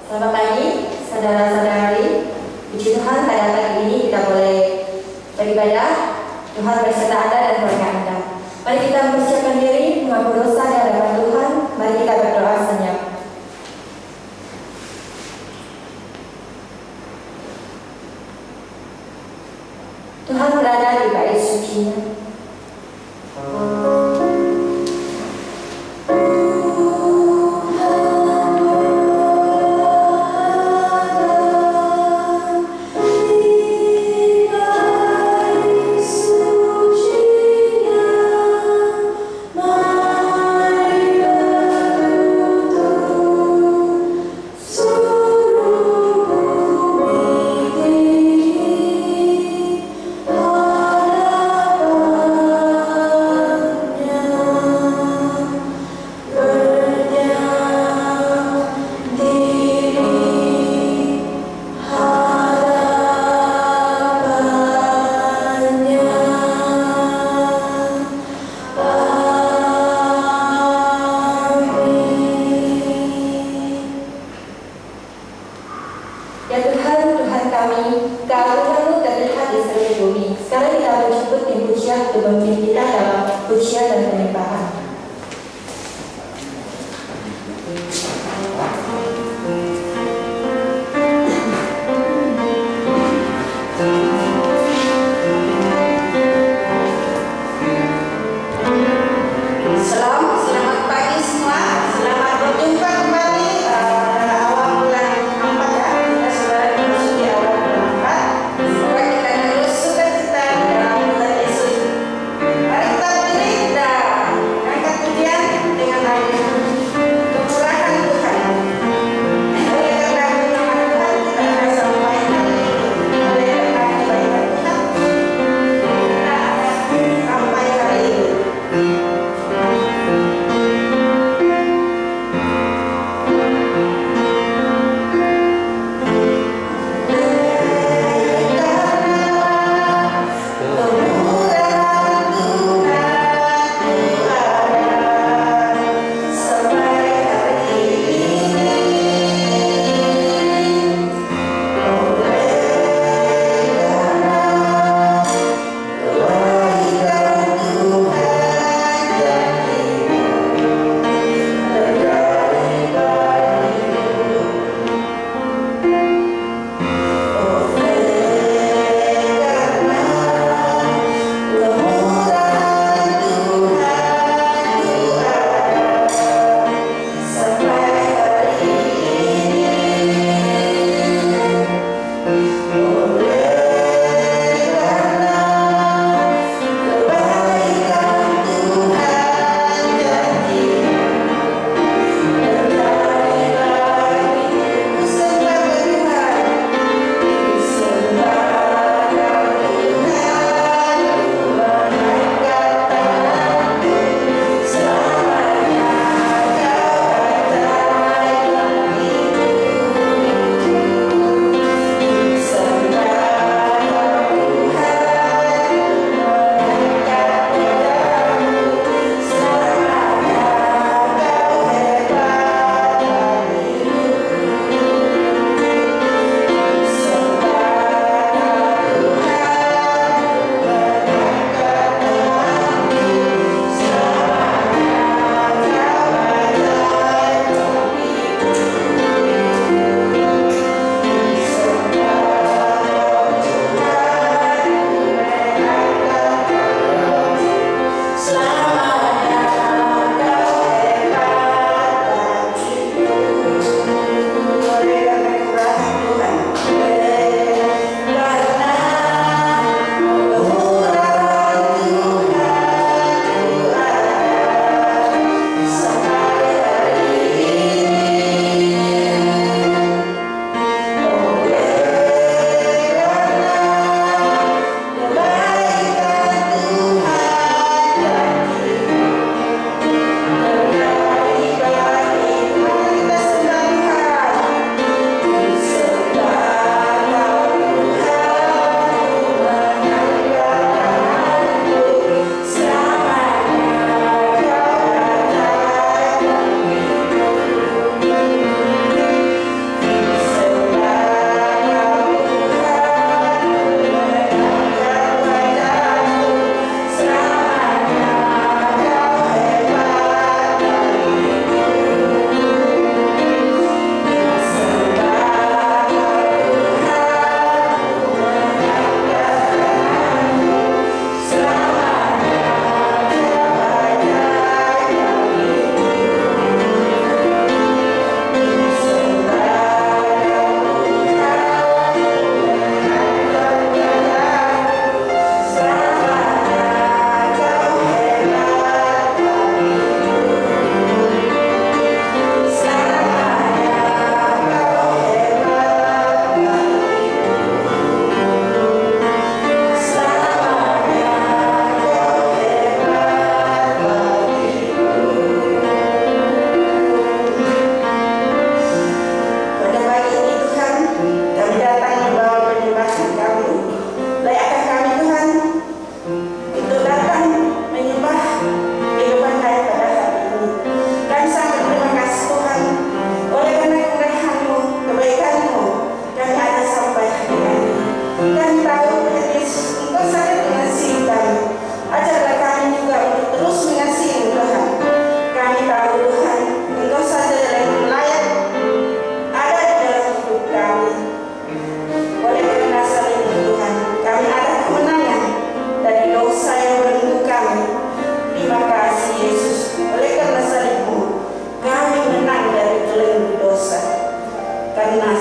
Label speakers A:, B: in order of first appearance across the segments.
A: Selamat pagi, saudara-saudari. Puji Tuhan, pada pagi ini kita boleh beribadah. Tuhan berserta Anda dan keluarga Anda. Mari kita mempersiapkan diri, mengaku dosa di hadapan Tuhan. Mari kita berdoa senyap. Tuhan berada di bait suci-Nya.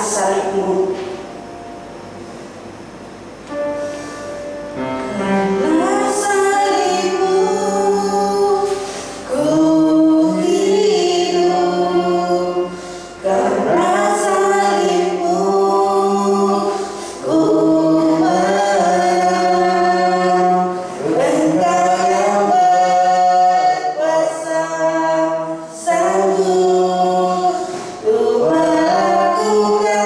B: salibmu. Ku melakukan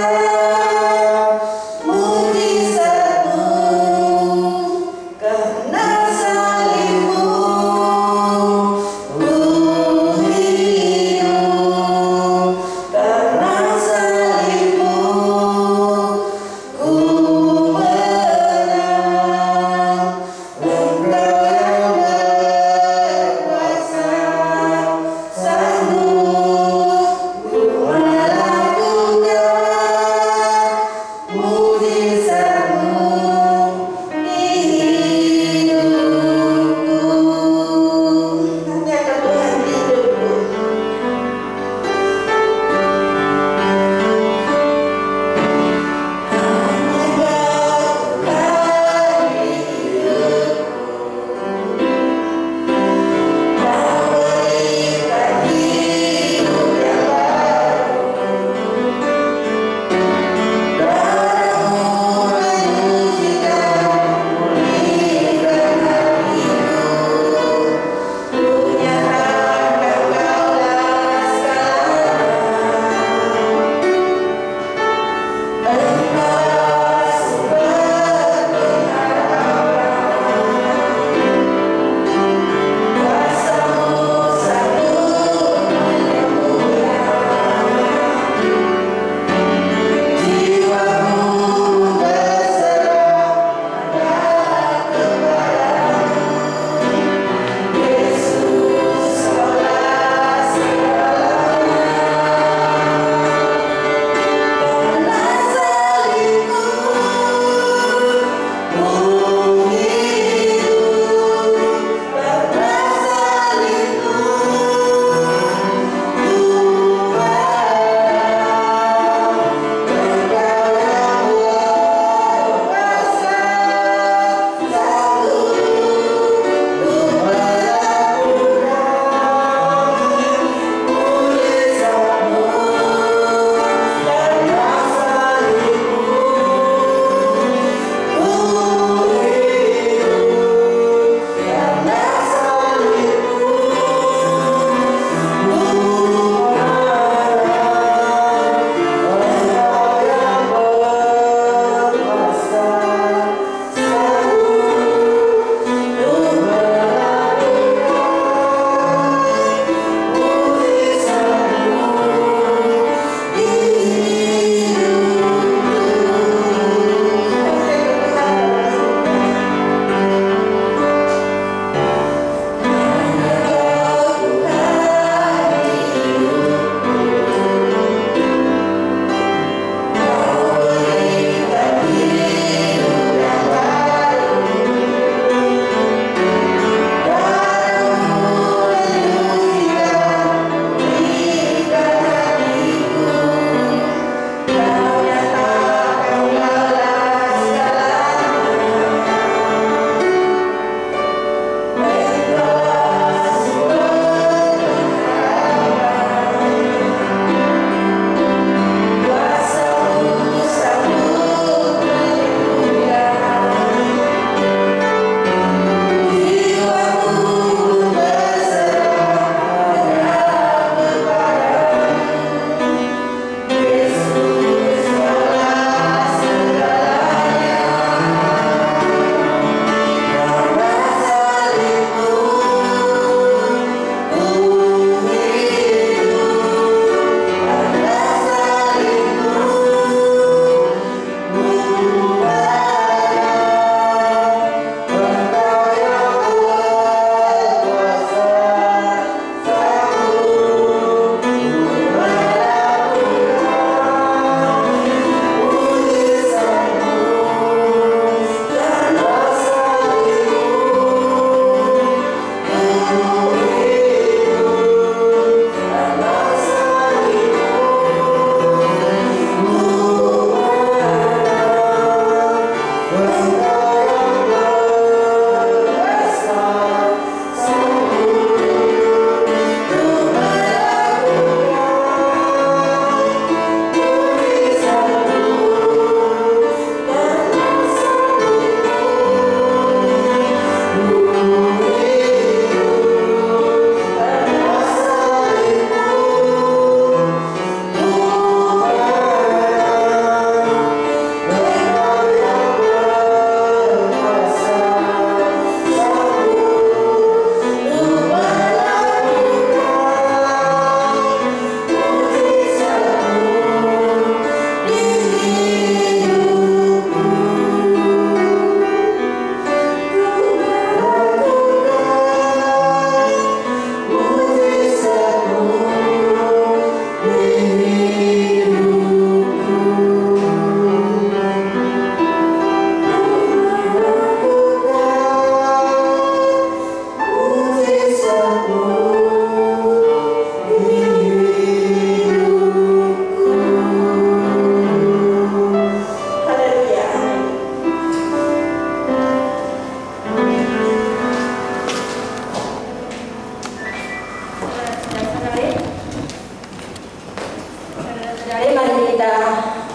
A: Saudara, mari kita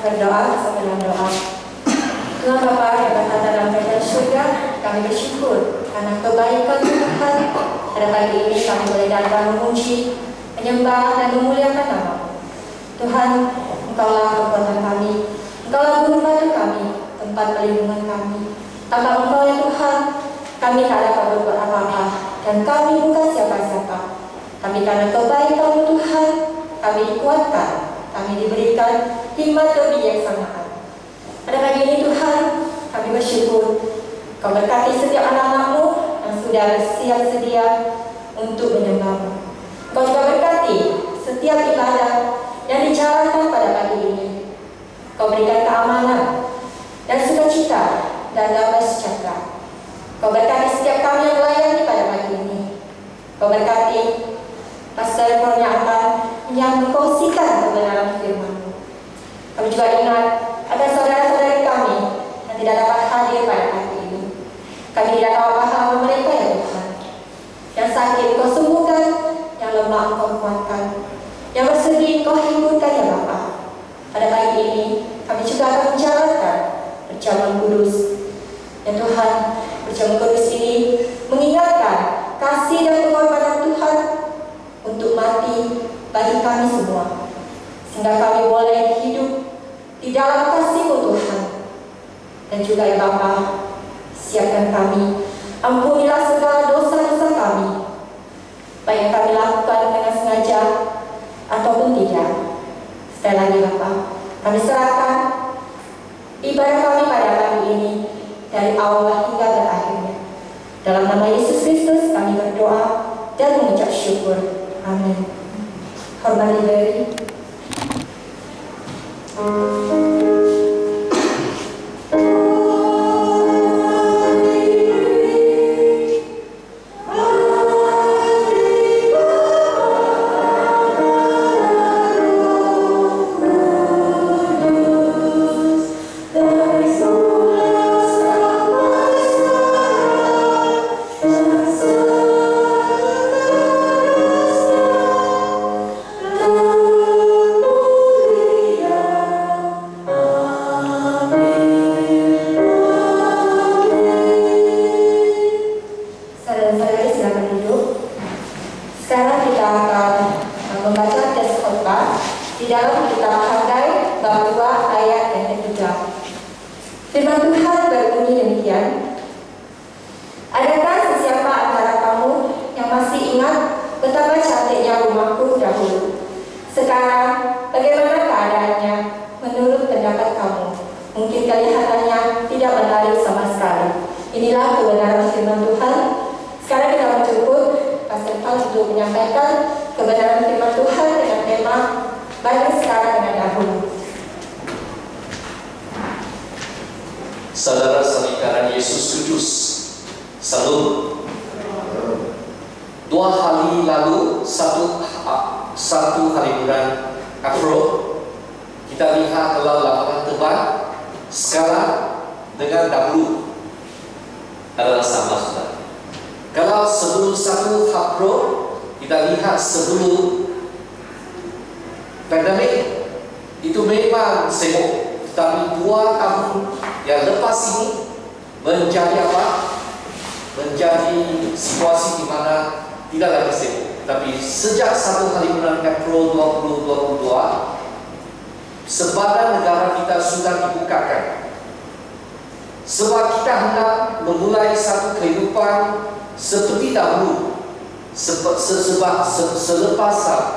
A: berdoa sebelum doa. Tuhan Bapa yang berkata dalam kerajaan surga, kami bersyukur karena kebaikan Tuhan. Pada pagi ini kami boleh datang memuji, menyembah dan memuliakan nama-Mu. Tuhan, Engkaulah kekuatan kami, Engkaulah guru baru kami, tempat perlindungan kami. Tanpa Engkau ya Tuhan, kami tak dapat berbuat apa-apa, dan kami bukan siapa-siapa. Tapi karena kebaikan Tuhan, kami dikuatkan, kami diberikan hikmat kebijaksanaan. Pada pagi ini Tuhan, kami bersyukur Kau berkati setiap anak-anak-Mu yang sudah bersiap sedia untuk menyembah-Mu. Kau juga berkati setiap ibadah yang dijalankan pada pagi ini. Kau berikan keamanan dan sukacita dan damai sejahtera. Kau berkati setiap kami yang melayani pada pagi ini. Kau berkati pastor pernyataan yang mengkongsikan kebenaran firman-Mu. Kami juga ingat ada saudara-saudari kami yang tidak dapat hadir pada pagi ini. Kami tidak tahu apa mereka ya Tuhan. Yang sakit Kau sembuhkan, yang lemah Kau kuatkan, yang bersedih Kau hiburkan ya Bapa. Pada pagi ini kami juga akan menjalankan perjamuan kudus. Ya Tuhan, perjamuan kudus ini mengingatkan kasih dan pengorbanan Tuhan untuk mati bagi kami semua, sehingga kami boleh hidup di dalam kasih-Mu Tuhan. Dan juga ya Bapa, siapkan kami, ampunilah segala dosa-dosa kami, baik yang kami lakukan dengan sengaja ataupun tidak. Sekali lagi Bapa, kami serahkan ibadah kami pada pagi ini dari awal hingga berakhirnya. Dalam nama Yesus Kristus kami berdoa dan mengucap syukur. Amin. Hormat diberi.
B: Saudara sekalian Yesus Kudus, salam. 2 hari lalu, satu hari bulan April, kita lihat kalau lapangan terbang sekarang dengan dahulu adalah sama sudah. Kalau sebelum 1 April, kita lihat sebelum pandemik itu memang sibuk. Tapi 2 tahun yang lepas ini menjadi apa? Menjadi situasi di mana tidak lagi sibuk. Tapi sejak 1 hari bulan April 2022, sebagian negara kita sudah dibukakan. Sebab kita hendak memulai satu kehidupan seperti dahulu. Selepas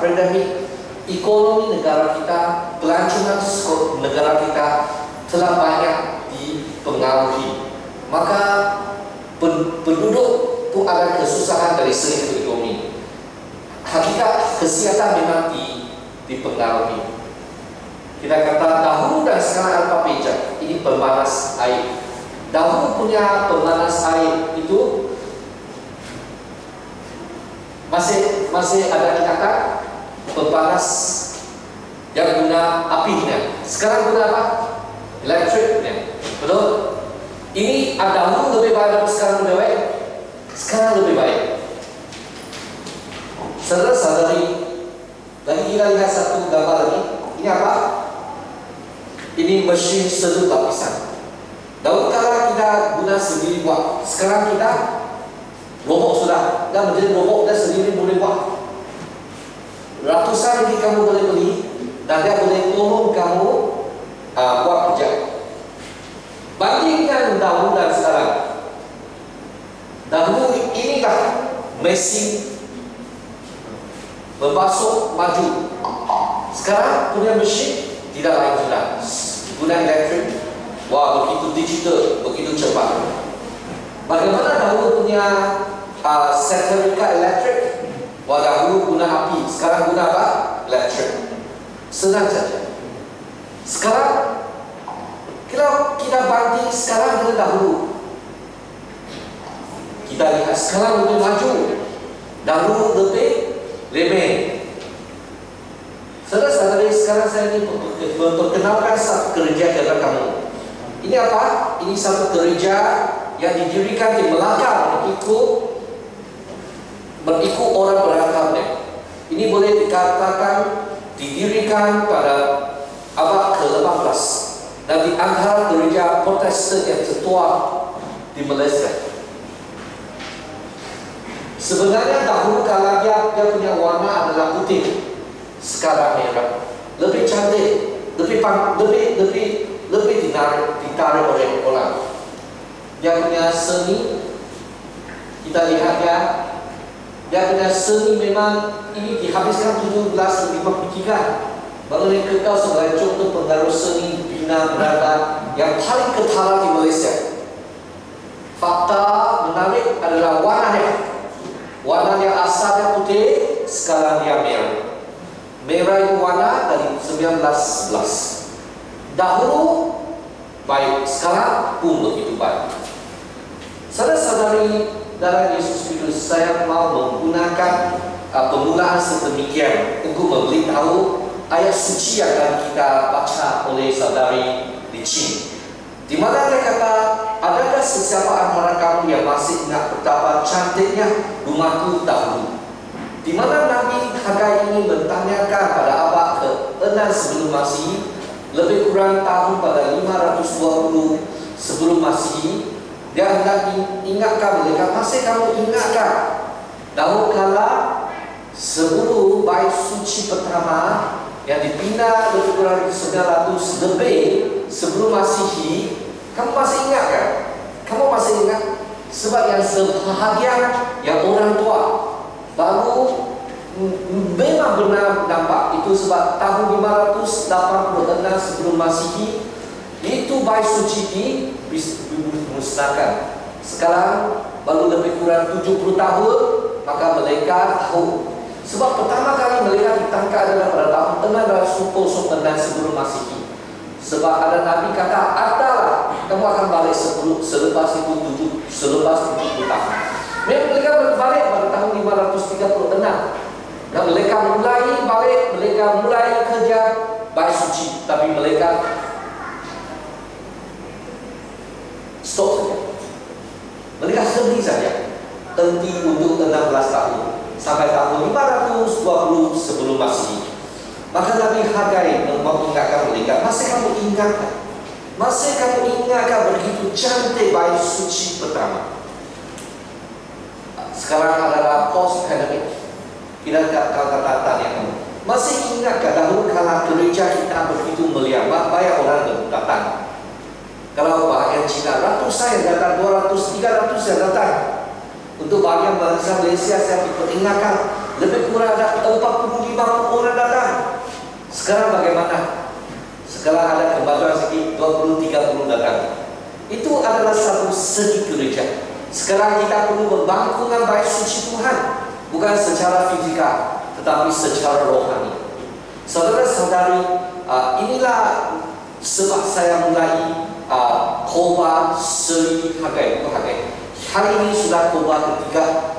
B: pandemik, ekonomi negara kita, pelancongan negara kita telah banyak dipengaruhi. Maka penduduk itu ada kesusahan dari segi ekonomi. Hakikat kesihatan memang dipengaruhi. Kita kata dahulu dan sekarang apa beza? Ini pemanas air. Dahulu punya pemanas air itu masih ada kata pemanas yang guna apinya. Sekarang guna apa? Elektriknya. Betul? Ini dahulu lebih baik dan sekarang lebih baik. Sekarang lebih baik. Saudara-saudari, lagi kita lihat satu gambar lagi. Ini ini apa? Ini mesin seluruh lapisan. Dahulu kala kita guna sendiri buat, sekarang kita robot sudah, dan menjadi robot dan sendiri boleh buat. Ratusan ini kamu boleh beli dan dia boleh tolong kamu buat kerja. Bandingkan dahulu dan sekarang. Dahulu inilah mesin membasuh maju. Sekarang punya mesin tidak lain sudah guna elektrik. Wah, begitu digital, begitu cepat. Bagaimana dahulu punya sertifikat elektrik? Wah, dahulu guna api, sekarang guna apa? Elektrik. Senang saja. Sekarang kalau kita banding sekarang dengan dahulu, kita lihat sekarang lebih maju, dahulu lebih remeh. Saudara-saudari, sekarang saya ingin memperkenalkan satu gereja kepada kamu. Ini apa? Ini satu gereja yang didirikan di Melaka berikut orang berantamnya. Ini boleh dikatakan didirikan pada abad ke-18 dan di antara gereja Protestan yang tertua di Malaysia. Sebenarnya dahulu kala dia punya warna adalah putih, sekarang merah, lebih cantik, lebih ditarik oleh orang. Dia punya seni, kita lihat dia punya seni memang ini dihabiskan 1753. Baru ini kekal sebagai contoh pengaruh seni Bina Berada yang paling ketara di Malaysia. Fakta menarik adalah warnanya. Warnanya asalnya putih, sekarang dia merah. Merah itu warna dari 1911. Dahulu baik, sekarang pun begitu baik. Saudara-saudari dalam Yesus Kristus, saya mau menggunakan penggunaan sedemikian untuk memberitahu ayat suci yang akan kita baca oleh saudari Licin. Di mana dia kata, adakah sesiapa antara kamu yang masih ingat betapa cantiknya rumahku dahulu? Di mana Nabi Hagai ini bertanyakan pada abad ke-6 sebelum Masehi, lebih kurang tahun pada 520 sebelum Masehi, dia hendak ingatkan mereka, masih kamu ingatkan dahulu kala sebelum bait suci pertama yang dibina lebih kurang 900 lebih sebelum Masehi, kamu masih ingat kan? Kamu masih ingat? Sebab yang sebahagian yang orang tua baru memang benar nampak itu, sebab tahun 586 sebelum Masehi itu bait suci dimusnahkan. Sekarang baru lebih kurang 70 tahun maka mereka tahu. Sebab pertama kali mereka ditangkap adalah pada tahun 609 sebelum Masehi. Sebab ada Nabi kata, adalah kamu akan balik selepas 70 tahun. Memang mereka balik pada tahun 536. Dan mereka mulai balik, mereka mulai kerja bait suci, tapi mereka stop saja. Mereka henti saja, henti untuk 16 tahun sampai tahun 520 sebelum Masehi. Maka Nabi Hagai mengingatkan mereka, masih kamu ingatkan begitu cantik bait suci pertama. Sekarang adalah post pandemic. Kita kata tanya kamu, masih ingatkah dahulu kala gereja kita begitu melihat banyak orang yang datang? Kalau bahagian Cina ratusan yang datang, 200, 300 yang datang. Untuk bahagian bangsa Malaysia saya ingatkan lebih kurang ada 40-50 orang datang. Sekarang bagaimana? Sekarang ada kemajuan sedikit, 20-30 datang. Itu adalah satu segi gereja. Sekarang kita perlu membangunkan bait suci Tuhan, bukan secara fizikal, tetapi secara rohani. Saudara-saudari, inilah sebab saya mulai khotbah seri Hagai. Hari ini sudah khotbah ketiga.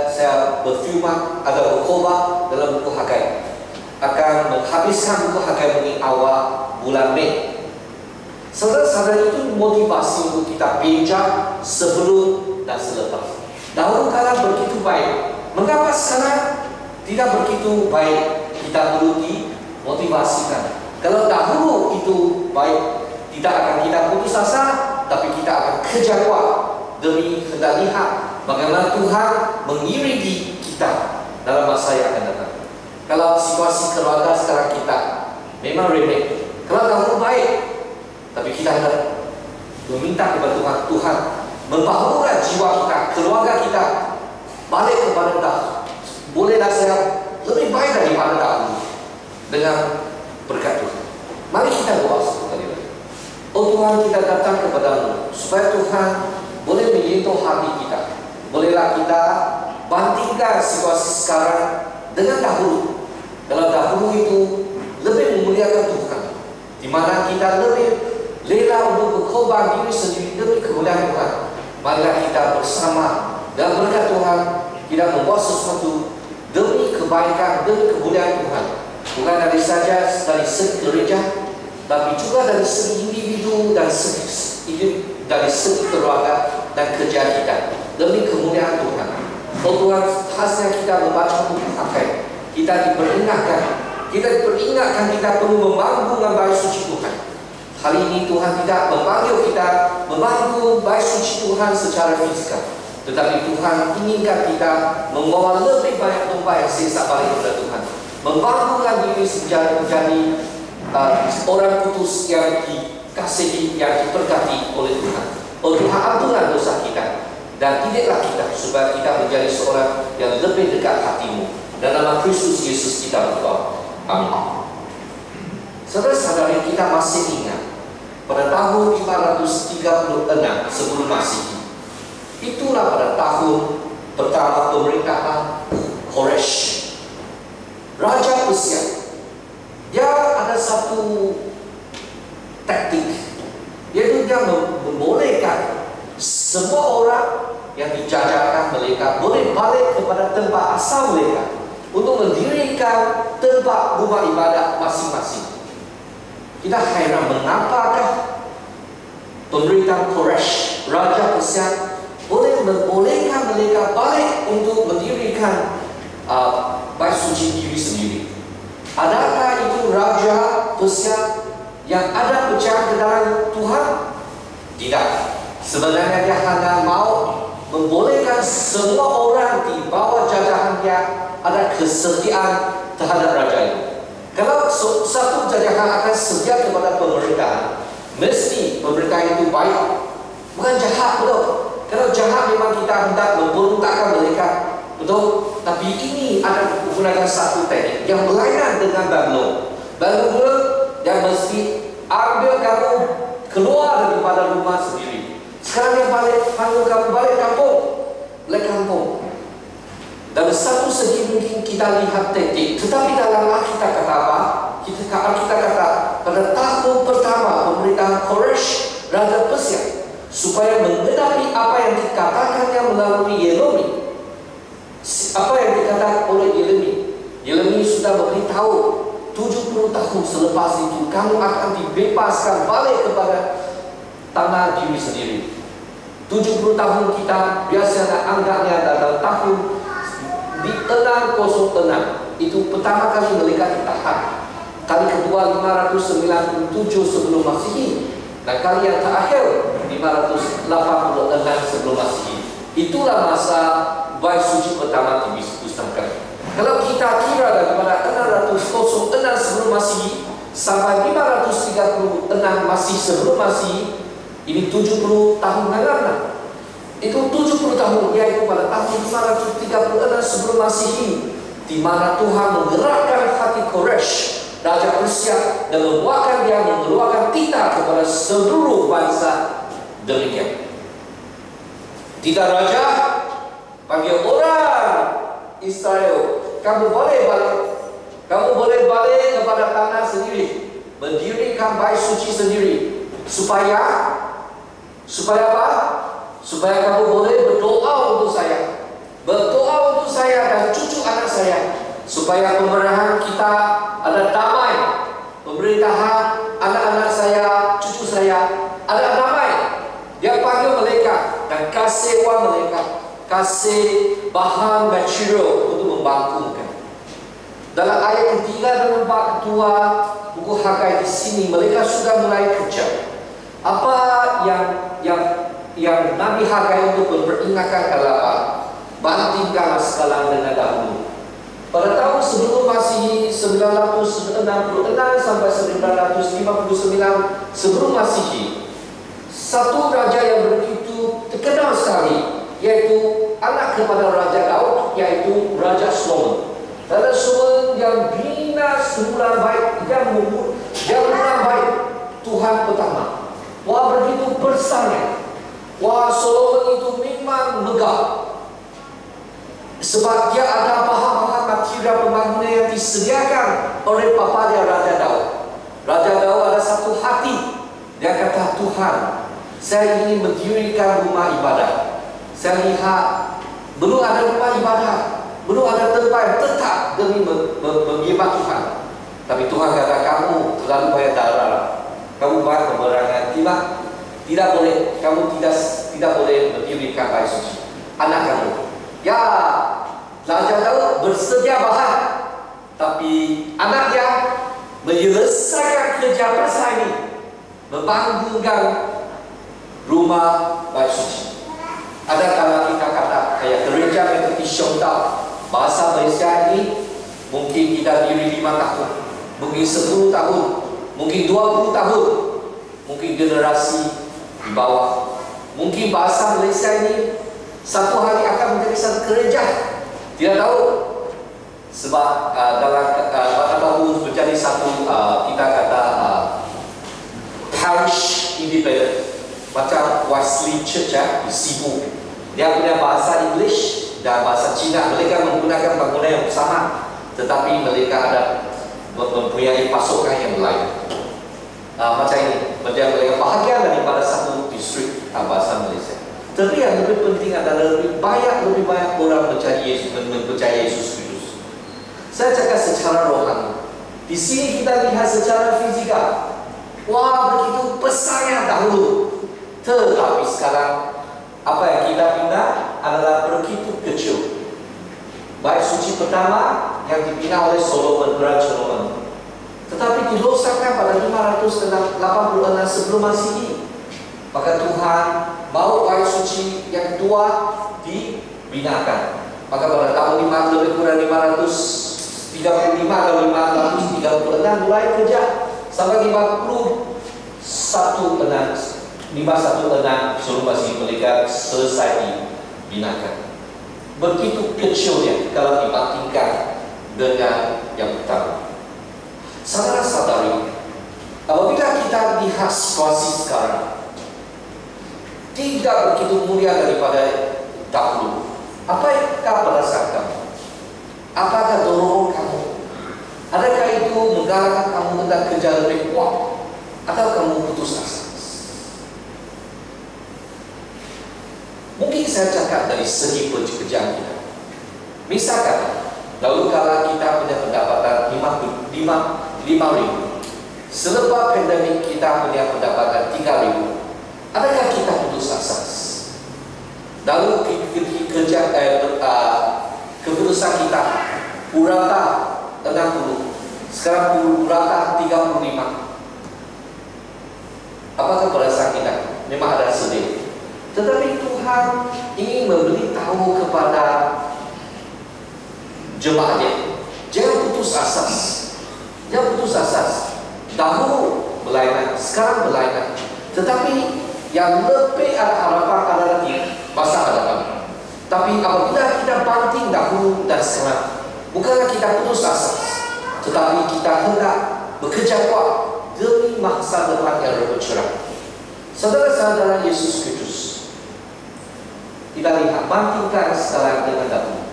B: Saya berfirman atau berkhotbah dalam buku Hagai. Akan menghabiskan buku Hagai ini awal bulan Mei. Saudara-saudari, itu motivasi untuk kita bijak sebelum dan selepas. Dahulu kala begitu baik, mengapa sekarang tidak begitu baik? Kita perlu dimotivasikan. Kalau dahulu itu baik, tidak akan kita putus asa, tapi kita akan kerja kuat demi hendak lihat bagaimana Tuhan mengiringi kita dalam masa yang akan datang. Kalau situasi keluarga sekarang kita memang remeh, kalau dahulu baik, tapi kita hendak meminta kepada Tuhan, Tuhan membahagiakan jiwa kita, keluarga kita balik kepada dahulu. Bolehlah saya lebih baik daripada dahulu dengan berkat Tuhan. Mari kita doa sekali lagi. Oh Tuhan, kita datang kepadamu supaya Tuhan boleh menyentuh hati kita. Bolehlah kita bandingkan situasi sekarang dengan dahulu. Kalau dahulu itu lebih memuliakan Tuhan, di mana kita lebih rela untuk berkorban diri sendiri demi kemuliaan Tuhan. Marilah kita bersama dan berkat Tuhan kita membuat sesuatu demi kebaikan, demi kemuliaan Tuhan. Bukan dari saja dari segi gereja, tapi juga dari segi individu dan dari segi keluarga dan kerja kita demi kemuliaan Tuhan. Oh Tuhan, khasnya kita membaca buku pakai, kita diperingatkan kita perlu membangun dengan baik suci Tuhan. Hari ini Tuhan tidak memanggil kita membangun baik suci Tuhan secara fisikal, tetapi Tuhan inginkan kita membawa lebih banyak domba yang sesat balik kepada Tuhan, membangunkan diri menjadi orang kudus yang dikasihi, yang diberkati oleh Tuhan. Oh Tuhan, ampunlah dosa kita dan didiklah kita supaya kita menjadi seorang yang lebih dekat hati-Mu. Dalam nama Kristus Yesus kita berdoa. Amin. Saudara-saudari, kita masih ingat pada tahun 536 sebelum Masehi. Itulah pada tahun pertama pemerintahan Koresh, Raja Persia. Dia ada satu taktik, yaitu dia membolehkan semua orang yang dijajakan mereka boleh balik kepada tempat asal mereka untuk mendirikan tempat rumah ibadat masing-masing. Kita heran mengapakah pemerintahan Koresh, Raja Persia, boleh membolehkan mereka balik untuk mendirikan bait suci diri sendiri. Adakah itu Raja Persia yang ada percaya ke dalam Tuhan? Tidak. Sebenarnya dia hanya mau membolehkan semua orang di bawah jajahannya ada kesetiaan terhadap raja itu. Kalau satu jajahan akan setia kepada pemerintahan, mesti pemerintahan itu baik, bukan jahat, betul. Kalau jahat memang kita hendak memberontakkan mereka, betul. Tapi ini ada menggunakan satu teknik yang berlainan dengan Babylon. Babylon yang mesti ambil kamu keluar daripada rumah sendiri. Sekarang yang panggil kamu balik kampung. Dari satu segi mungkin kita lihat teknik, tetapi dalam Alkitab kata apa? Alkitab kata pada tahun pertama pemerintahan Koresh, Raja Persia, supaya menghadapi apa yang dikatakannya melalui Yeremia. Apa yang dikatakan oleh Yeremia sudah memberitahu 70 tahun selepas itu kamu akan dibebaskan balik kepada tanah diri sendiri. 70 tahun kita biasanya anggapnya dalam tahun di 606 itu pertama kali mereka ditahan. Kali kedua 597 sebelum Masehi, dan kali yang terakhir 586 sebelum Masehi. Itulah masa bait suci pertama dimusnahkan. Kalau kita kira daripada 606 sebelum Masehi sampai 536 masih sebelum Masehi, ini 70 tahun karena itu 70 tahun, yaitu pada tahun 536 sebelum Masehi, di mana Tuhan menggerakkan hati Koresh, Raja Persia, dan membuatkan dia mengeluarkan titah kepada seluruh bangsa demikian. Titah raja panggil orang Israel, kamu boleh balik kepada tanah sendiri, mendirikan bait suci sendiri, supaya apa? Supaya kamu boleh berdoa untuk saya, dan cucu anak saya, supaya pemerintahan kita ada damai, pemerintahan anak-anak saya, cucu saya ada damai. Dia panggil mereka dan kasih uang mereka, kasih bahan material untuk membangunkan. Dalam ayat ketiga dan 4 kedua buku Ibu Hagai di sini, mereka sudah mulai kerja. Apa yang Nabi Hagai untuk memperingatkan adalah bandingkan sekarang dengan dahulu. Pada tahun sebelum Masihi 966 sampai 959 sebelum Masihi, satu raja yang begitu terkenal sekali, yaitu anak kepada Raja Daud, yaitu Raja Solomon. Raja Solomon yang bina semula baik, yang mula baik Tuhan pertama. Wah, begitu besarnya. Wah, Solomon itu memang megah. Sebab dia ada bahan-bahan material pembangunan yang disediakan oleh bapa dia Raja Daud. Raja Daud ada satu hati. Dia kata, Tuhan, saya ingin mendirikan rumah ibadah. Saya lihat belum ada rumah ibadah, belum ada tempat yang tetap demi menyembah Tuhan. Tapi Tuhan kata, kamu terlalu banyak darah, kamu banyak keberangan. Tidak boleh, kamu tidak boleh mendirikan bait suci. Anak kamu, ya, Raja Daud bersedia bahan, tapi anak dia menyelesaikan kerja besar ini, membangunkan rumah bait suci. Ada kalau kita kata kayak gereja seperti Syongdao, bahasa Malaysia ini mungkin kita diri 5 tahun, mungkin 10 tahun, mungkin 20 tahun, mungkin generasi di bawah. Mungkin bahasa Malaysia ini satu hari akan menjadi satu gereja. Tidak tahu. Sebab dalam tahun menjadi satu kita kata parish independent, macam Wesley Church di Sibu. Dia punya bahasa English dan bahasa Cina. Mereka menggunakan bangunan yang sama, tetapi mereka ada mempunyai pasukan yang lain. Macam ini, mereka bahagian daripada satu distrik bahasa Malaysia. Tapi yang lebih penting adalah lebih banyak orang percaya Yesus Kristus. Saya cakap secara rohani. Di sini kita lihat secara fizikal. Wah, begitu besarnya dahulu. Tetapi sekarang apa yang kita bina adalah begitu kecil. Bait suci pertama yang dibina oleh Solomon, Raja Solomon. Tetapi dirosakan pada 586 sebelum Masihi. Maka Tuhan mau bait suci yang kedua dibinakan. Maka pada tahun lebih kurang 535 atau 536 mulai kerja sampai 516 sebelum Masihi mereka selesai dibinakan. Begitu kecilnya kalau dibandingkan dengan yang pertama. Saudara-saudari, apabila kita lihat situasi sekarang, tidak begitu mulia daripada dahulu. Apakah perasaan kamu? Apakah dorongan kamu? Adakah itu menggalakkan kamu hendak kerja lebih kuat, atau kamu putus asa? Mungkin saya cakap dari segi pekerjaan kita. Misalkan, dahulu kala kita punya pendapatan 5.000. Selepas pandemik kita punya pendapatan 3.000. Adakah kita putus asa? Lalu keputusan kita purata 60, sekarang purata 35. Apakah perasaan kita? Memang ada sedih. Tetapi Tuhan ingin memberitahu kepada jemaatnya, jangan putus asa. Jangan putus asa. Dahulu berlainan, sekarang berlainan. Tetapi yang lebih ada harapan adalah di masa hadapan. Tapi apabila kita banting dahulu dan sekarang, bukanlah kita putus asa, tetapi kita hendak bekerja kuat demi masa depan yang lebih cerah. Saudara-saudara Yesus Kristus, kita lihat bandingkan sekarang dengan dahulu.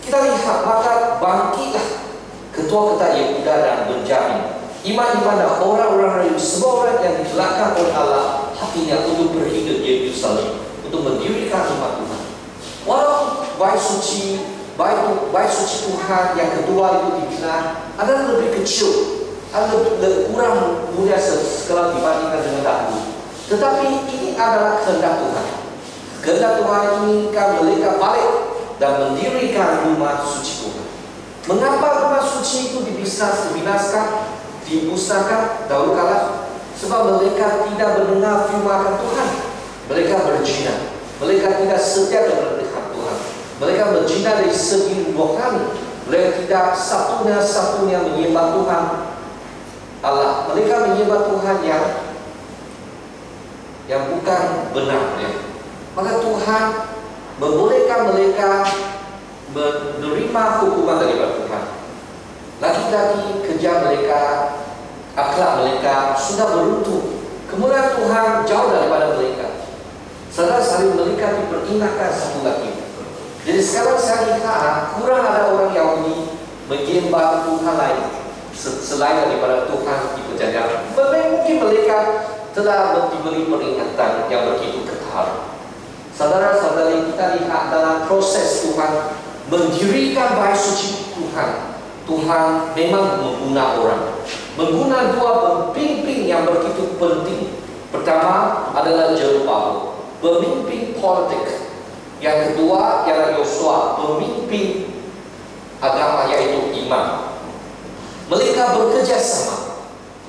B: Kita lihat, maka bangkitlah ketua-ketua Yehuda dan Benjamin, iman-iman dan orang-orang Yahudi, semua orang yang digerakkan oleh Allah hatinya untuk pergi ke Yerusalem untuk mendirikan rumah Tuhan. Walau bait suci Tuhan yang kedua itu dibina adalah lebih kecil, adalah kurang mulia sekali dibandingkan dengan dahulu. Tetapi ini adalah kehendak Tuhan. Kehendak Tuhan inginkan mereka balik dan mendirikan rumah suci Tuhan. Mengapa rumah suci itu dimusnahkan dahulu kala? Sebab mereka tidak mendengar firman Tuhan. Mereka berzina. Mereka tidak setia kepada Tuhan. Mereka berzina dari segi rohani. Mereka tidak satunya menyembah Tuhan Allah. Mereka menyembah Tuhan yang bukan benar. Maka Tuhan membolehkan mereka menerima hukuman daripada Tuhan. Lagi-lagi kerja mereka, akhlak mereka sudah beruntung. Kemudian Tuhan jauh daripada mereka. Saudara-saudari, mereka diperingatkan satu lagi. Jadi sekarang saya lihat kurang ada orang Yahudi menyembah Tuhan lain selain daripada Tuhan di Perjanjian. Mungkin mereka telah diberi peringatan yang begitu ketat. Saudara-saudari, kita lihat dalam proses Tuhan mendirikan bait suci Tuhan. Tuhan memang mengguna dua pemimpin yang begitu penting. Pertama adalah Jerubabel, pemimpin politik. Yang kedua ialah Yosua, pemimpin agama, yaitu imam. Mereka bekerja sama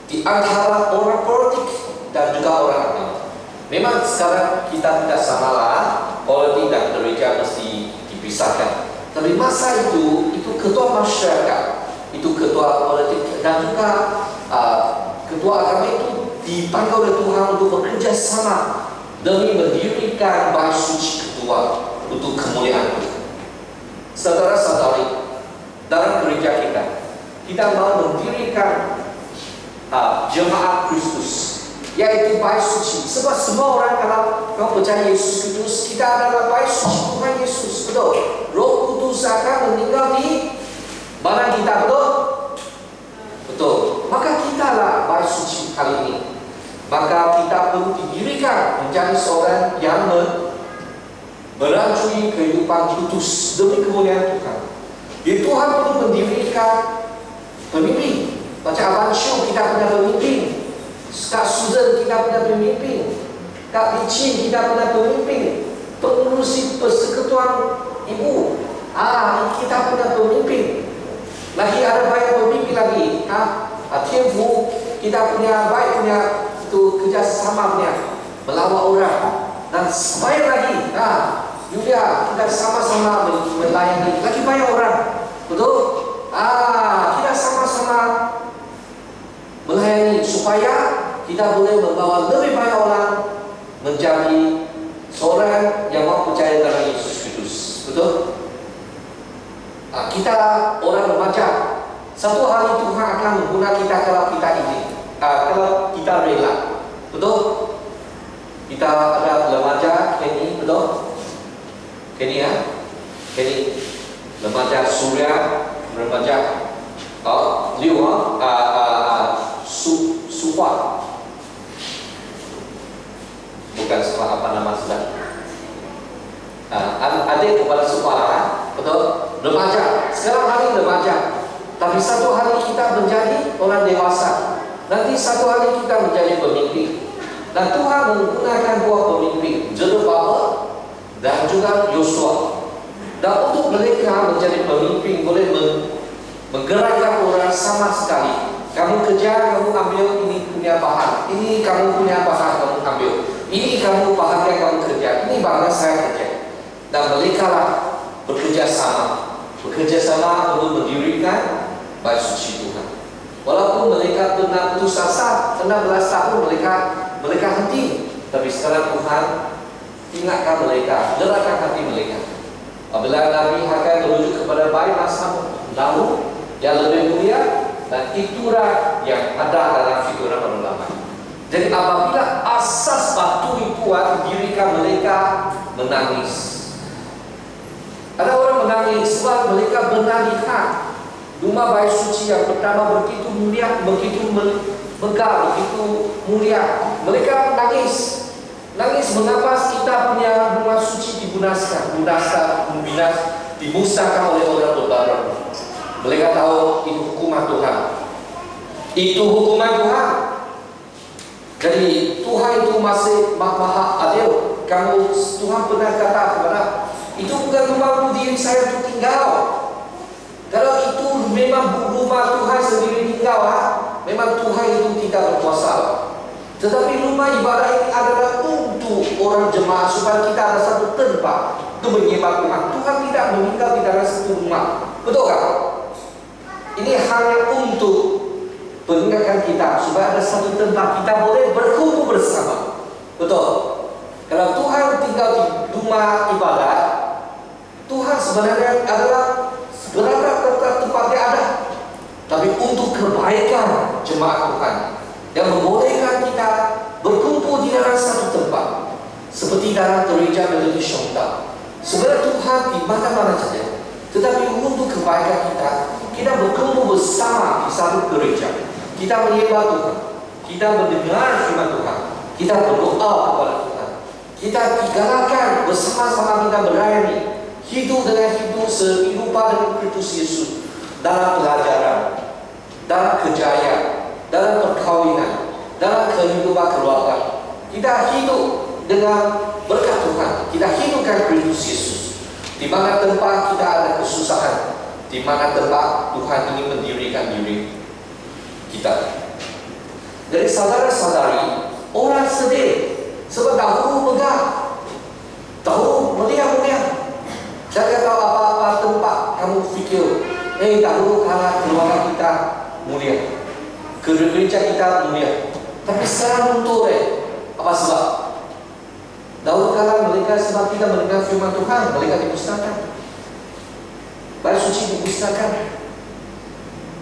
B: di antara orang politik dan juga orang agama. Memang sekarang kita tidak samalah politik dan gereja mesti dipisahkan. Tapi masa itu ketua masyarakat, itu ketua politik dan juga ketua agama itu dipanggil oleh Tuhan untuk bekerja sama demi mendirikan bait suci kedua untuk kemuliaan Tuhan. Saudara-saudari, dalam gereja kita mau mendirikan jemaat Kristus, yaitu bait suci. Sebab semua orang kalau kau percaya Yesus Kristus, kita adalah bait suci Tuhan Yesus, betul? Roh Kudus akan meninggal di mana kita, betul? Betul. Maka kitalah bait suci kali ini. Maka kita perlu didirikan menjadi seorang yang merancuni kehidupan kudus demi kemuliaan Tuhan. Jadi Tuhan perlu mendirikan pemimpin. Macam Abang Syuk, kita punya pemimpin. Kak Susan, kita punya pemimpin. Kak Licin, kita punya pemimpin. Pengurusi persekutuan ibu, kita punya pemimpin. Lagi ada banyak pemimpin lagi. Tianfu, kita punya baik punya itu kerjasama punya melawan orang. Dan banyak lagi. Yulia, kita sama-sama melayani. Lagi banyak orang, betul? Kita sama-sama melayani supaya kita boleh membawa lebih banyak orang menjadi seorang yang mau percaya dalam Yesus Kristus, betul? Kita orang remaja, satu hari Tuhan akan menggunakan kita kalau kita ingin, kalau kita rela, betul? Kita ada remaja Kenny, betul? Kenny ya, Kenny, remaja Surya, remaja Liu, Sufa, bukan Sufa, apa nama sudah? Adik kepada Sufa, betul? Remaja, sekarang hari remaja. Tapi satu hari kita menjadi orang dewasa. Nanti satu hari kita menjadi pemimpin. Dan Tuhan menggunakan dua pemimpin, Jerubabel dan juga Yosua. Dan untuk mereka menjadi pemimpin boleh menggerakkan orang sama sekali. Kamu kerja, kamu ambil ini punya bahan. Ini kamu punya bahan, kamu ambil. Ini kamu bahannya kamu kerja. Ini bahan saya kerja. Dan mereka lah bekerja sama untuk mendirikan bait suci Tuhan. Walaupun mereka pernah putus asa, 16 tahun mereka henti, tapi sekarang Tuhan ingatkan mereka, gerakkan hati mereka. Apabila Nabi akan merujuk kepada bait masa lalu yang lebih mulia, dan itulah yang ada dalam figuran orang lama. Jadi apabila asas batu itu didirikan, mereka menangis. Ada orang menangis sebab mereka benar lihat rumah bait suci yang pertama begitu mulia, begitu megah, begitu mulia. Mereka nangis mengapa kita punya rumah suci dimusnahkan oleh orang berbaron. Mereka tahu itu hukuman Tuhan. Itu hukuman Tuhan. Jadi Tuhan itu masih maha adil. Tuhan pernah kata kepada, itu bukan rumahmu diri saya untuk tinggal. Kalau itu memang rumah Tuhan sendiri tinggal, memang Tuhan itu tidak berkuasa. Tetapi rumah ibadah ini adalah untuk orang jemaat supaya kita ada satu tempat untuk menyembah Tuhan. Tuhan tidak meninggal di dalam satu rumah. Betul tak? Ini hanya untuk mengingatkan kita supaya ada satu tempat kita boleh berkumpul bersama. Betul? Kalau Tuhan tinggal di rumah ibadah, Tuhan sebenarnya adalah tempatnya ada, tapi untuk kebaikan jemaat Tuhan yang membolehkan kita berkumpul di dalam satu tempat, seperti dalam gereja Metodis Shonda. Sebenarnya Tuhan di mana-mana saja, tetapi untuk kebaikan kita berkumpul bersama di satu gereja. Kita menyembah Tuhan, kita mendengar firman Tuhan, kita berdoa kepada Tuhan, kita digalakkan bersama-sama kita berani hidup dengan hidup serupa dengan Kristus Yesus dalam pelajaran, dalam kejayaan, dalam perkawinan, dalam kehidupan keluarga. Kita hidup dengan berkat Tuhan, kita hidupkan Kristus Yesus. Di mana tempat kita ada kesusahan, di mana tempat Tuhan ingin mendirikan diri kita. Jadi saudara-saudari, orang sedih sebab dahulu megah, dahulu mulia-mulia. Saya tahu apa-apa tempat kamu fikir, dahulu kala keluarga kita mulia, gereja kita mulia. Tapi sekarang untuk apa sebab? Dahulu kala mereka sebab tidak mendengar firman Tuhan, mereka dimusnahkan. Bait suci dimusnahkan.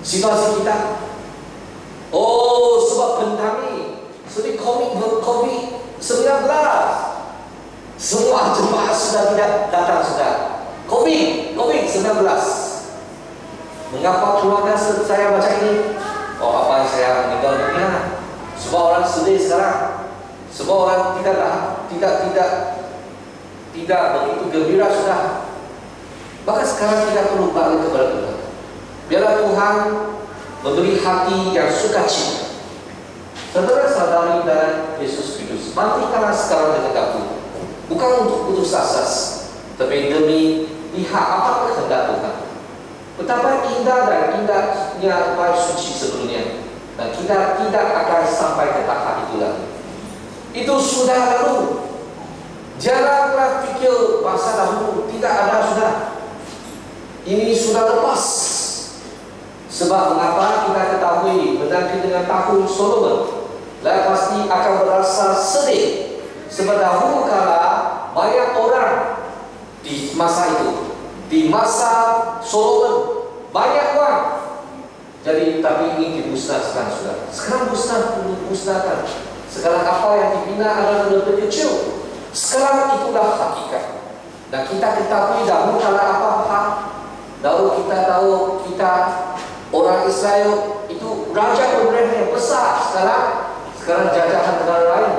B: Situasi kita, sebab pandemi, seperti COVID-19, semua jemaat sudah tidak datang sudah. COVID-19. Mengapa keluarga saya baca ini? Apa saya meninggal dunia? Semua orang sedih sekarang. Semua orang tidak begitu gembira sudah. Maka sekarang kita perlu balik kepada Tuhan. Biarlah Tuhan memberi hati yang sukacita. Saudara-saudari dan Yesus Kristus, matikanlah sekarang dengan aku, bukan untuk putus asa, tapi demi lihat apa kehendak Tuhan. Betapa indah dan indahnya bait suci sebelumnya, dan kita tidak akan sampai ke tahap itu lagi. Itu sudah lalu. Janganlah fikir masa dahulu tidak ada sudah. Ini sudah lepas. Sebab mengapa kita ketahui menanti dengan tahun Solomon, dan pasti akan berasa sedih. Sebab dahulu kala banyak orang di masa itu, di masa Solomon banyak orang. Jadi tapi ini dimusnahkan sudah. Sekarang musnahkan. Sekarang apa yang dibina adalah lebih kecil. Sekarang itulah hakikat. Dan kita ketahui dahulu kala apa. Dahulu kita tahu kita orang Israel itu raja pemerintah yang besar. Sekarang jajahan negara lain.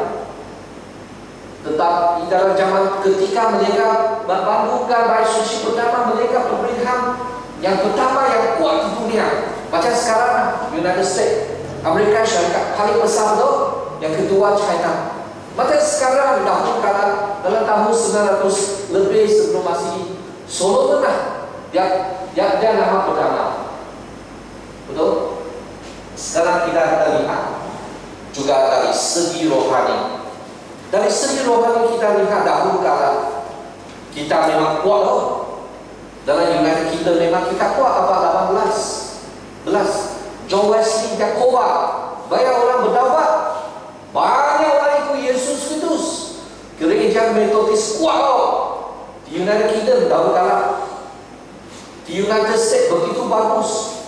B: Tetapi dalam zaman ketika mereka membangunkan bait suci pertama, mereka pemerintahan yang pertama yang kuat di dunia. Macam sekarang United States, Amerika Syarikat paling besar tu, yang kedua China. Macam sekarang dahulu kala dalam tahun 900 lebih sebelum Masihi, Solomon lah dia nama pertama. Betul? Sekarang kita lihat juga dari segi rohani. Dari segi rohani kita lihat dahulu kala kita memang kuat loh. Dalam United Kingdom memang kita kuat apa 18. John Wesley dia kuat. Banyak orang berdakwah. Banyak orang ikut Yesus Kristus. Gereja Metodis kuat loh. Di United Kingdom dahulu kala. Di United States begitu bagus.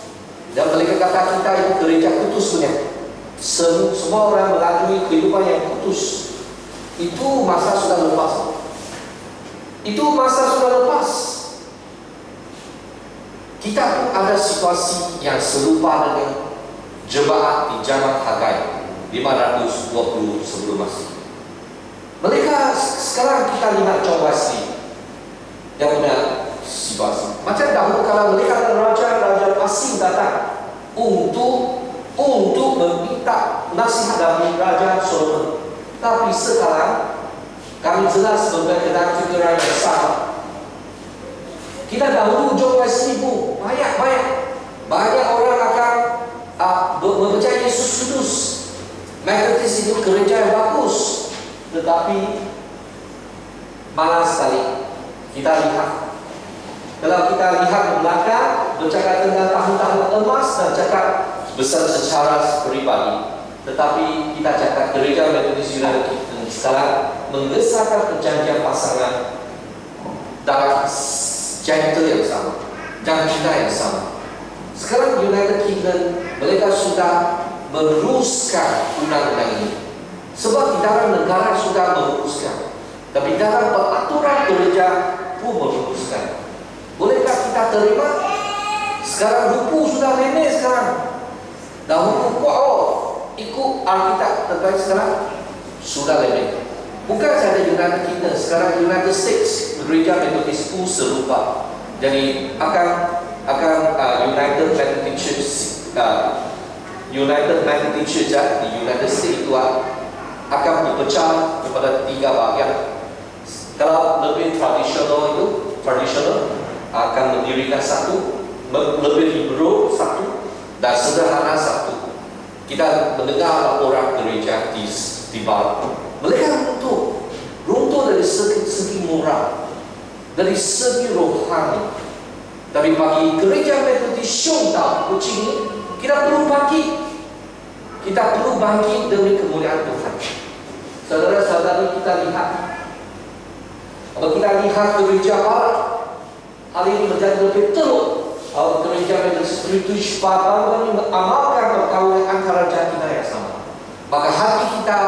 B: Dan mereka kata kita itu gereja kudus punya. Semua orang melalui kehidupan yang kudus. Itu masa sudah lepas. Kita pun ada situasi yang serupa dengan jemaat di zaman Hagai 520 sebelum Masihi. Mereka sekarang kita lihat John Wesley yang punya situasi. Macam dahulu kalau mereka ada raja asing datang untuk meminta nasihat dari Raja Solomon. Tapi sekarang kami jelas berkenaan fikiran yang sama. Kita dahulu John Wesley pun Banyak orang akan mempercayai Yesus Kudus. Metodis itu gereja yang bagus, tetapi malas sekali. Kita lihat, kalau kita lihat ke belakang, bercakap tentang tahun-tahun emas dan cakap besar secara pribadi. Tetapi kita cakap gereja Metodis United kita sekarang mengesahkan perjanjian pasangan dalam gentle yang sama, dan cinta yang sama. Sekarang United Kingdom mereka sudah meneruskan undang-undang ini. Sebab di dalam negara sudah meneruskan, tapi dalam peraturan gereja pun meneruskan. Bolehkah kita terima? Sekarang hukum sudah remeh sekarang. Dan hukum ikut Alkitab terbaik sekarang sudah remeh. Bukan saja United Kingdom, sekarang United States gereja Metodis pun serupa. Jadi akan United Methodist Church di United States itu akan dipecah kepada 3 bagian. Kalau lebih tradisional akan mendirikan satu, lebih liberal satu, dan sederhana satu. Kita mendengar laporan gereja di Barat. Mereka runtuh dari segi moral, dari segi rohani. Tapi bagi gereja Metodis Syongdao Kuching ini, kita perlu bangkit. Kita perlu bangkit demi kemuliaan Tuhan. Saudara-saudari, kita lihat. Kalau kita lihat gereja Barat, hal ini menjadi lebih teruk. Kalau gereja Metodis British Barat mengamalkan perkawinan antara jantina yang sama, maka hati kita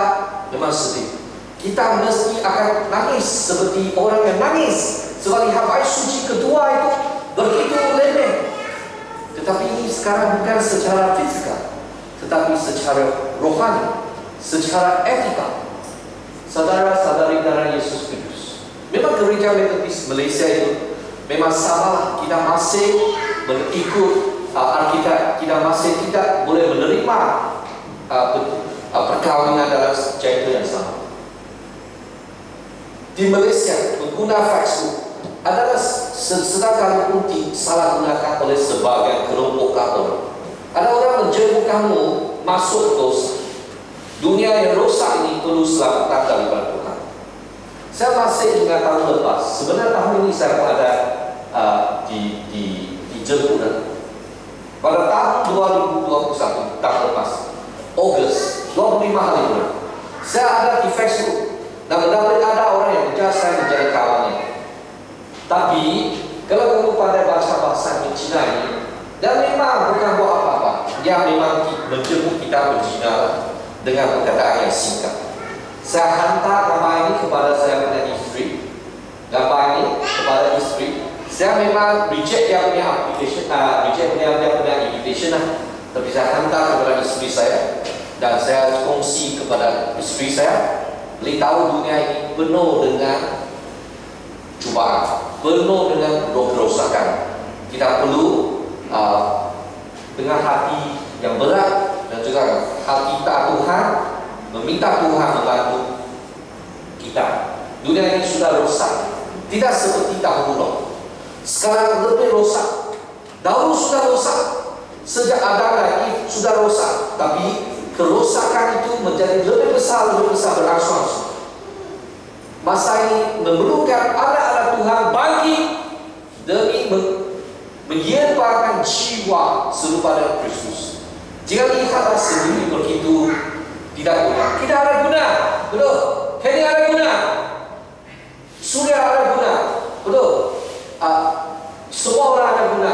B: memang sedih. Kita mesti akan nangis seperti orang yang nangis sebab habai suci kedua itu begitu lemah. Tetapi ini sekarang bukan secara fisikal, tetapi secara rohani, secara etika. Saudara-saudari dalam Yesus Kristus, memang gereja Metodis Malaysia itu memang sama. Kita masih mengikut Alkitab, kita masih tidak boleh menerima perkawinan dalam gender yang sama. Di Malaysia, pengguna Facebook adalah sedangkan pun disalahgunakan oleh sebagian kelompok orang. Ada orang menjemput kamu masuk dosa. Dunia yang rosak ini perlu selamatkan daripada Tuhan. Saya masih ingat tahun lepas. Sebenarnya tahun ini saya ada di Jepun. Pada tahun 2021, tahun lepas, Ogos 25 hari bulan, saya ada di Facebook dan benar-benar ada orang yang menjadi saya menjadi kawannya. Tapi kalau kamu pandai baca bahasa Cina ini, dan memang bukan buat apa-apa, dia memang menjemput kita berzina dengan perkataan yang singkat. Saya hantar gambar ini kepada saya punya istri, gambar ini kepada istri. Saya memang reject dia punya application, reject dia punya invitation lah. Tapi saya hantar kepada istri saya dan saya kongsi kepada istri saya. Beritahu dunia ini penuh dengan cubaan, penuh dengan kerosakan. Kita perlu dengan hati yang berat dan juga hati taat Tuhan, meminta Tuhan membantu kita. Dunia ini sudah rosak, tidak seperti dahulu. Sekarang lebih rosak. Dahulu sudah rosak, sejak Adam lagi sudah rosak. Tapi kerosakan itu menjadi lebih besar berangsur-angsur. Masa ini memerlukan anak-anak Tuhan bangkit demi menyerahkan jiwa serupa dengan Kristus. Jika lihatlah sendiri begitu tidak guna, tidak ada guna, betul? Ini ada guna, surya ada guna, betul? Semua orang ada guna,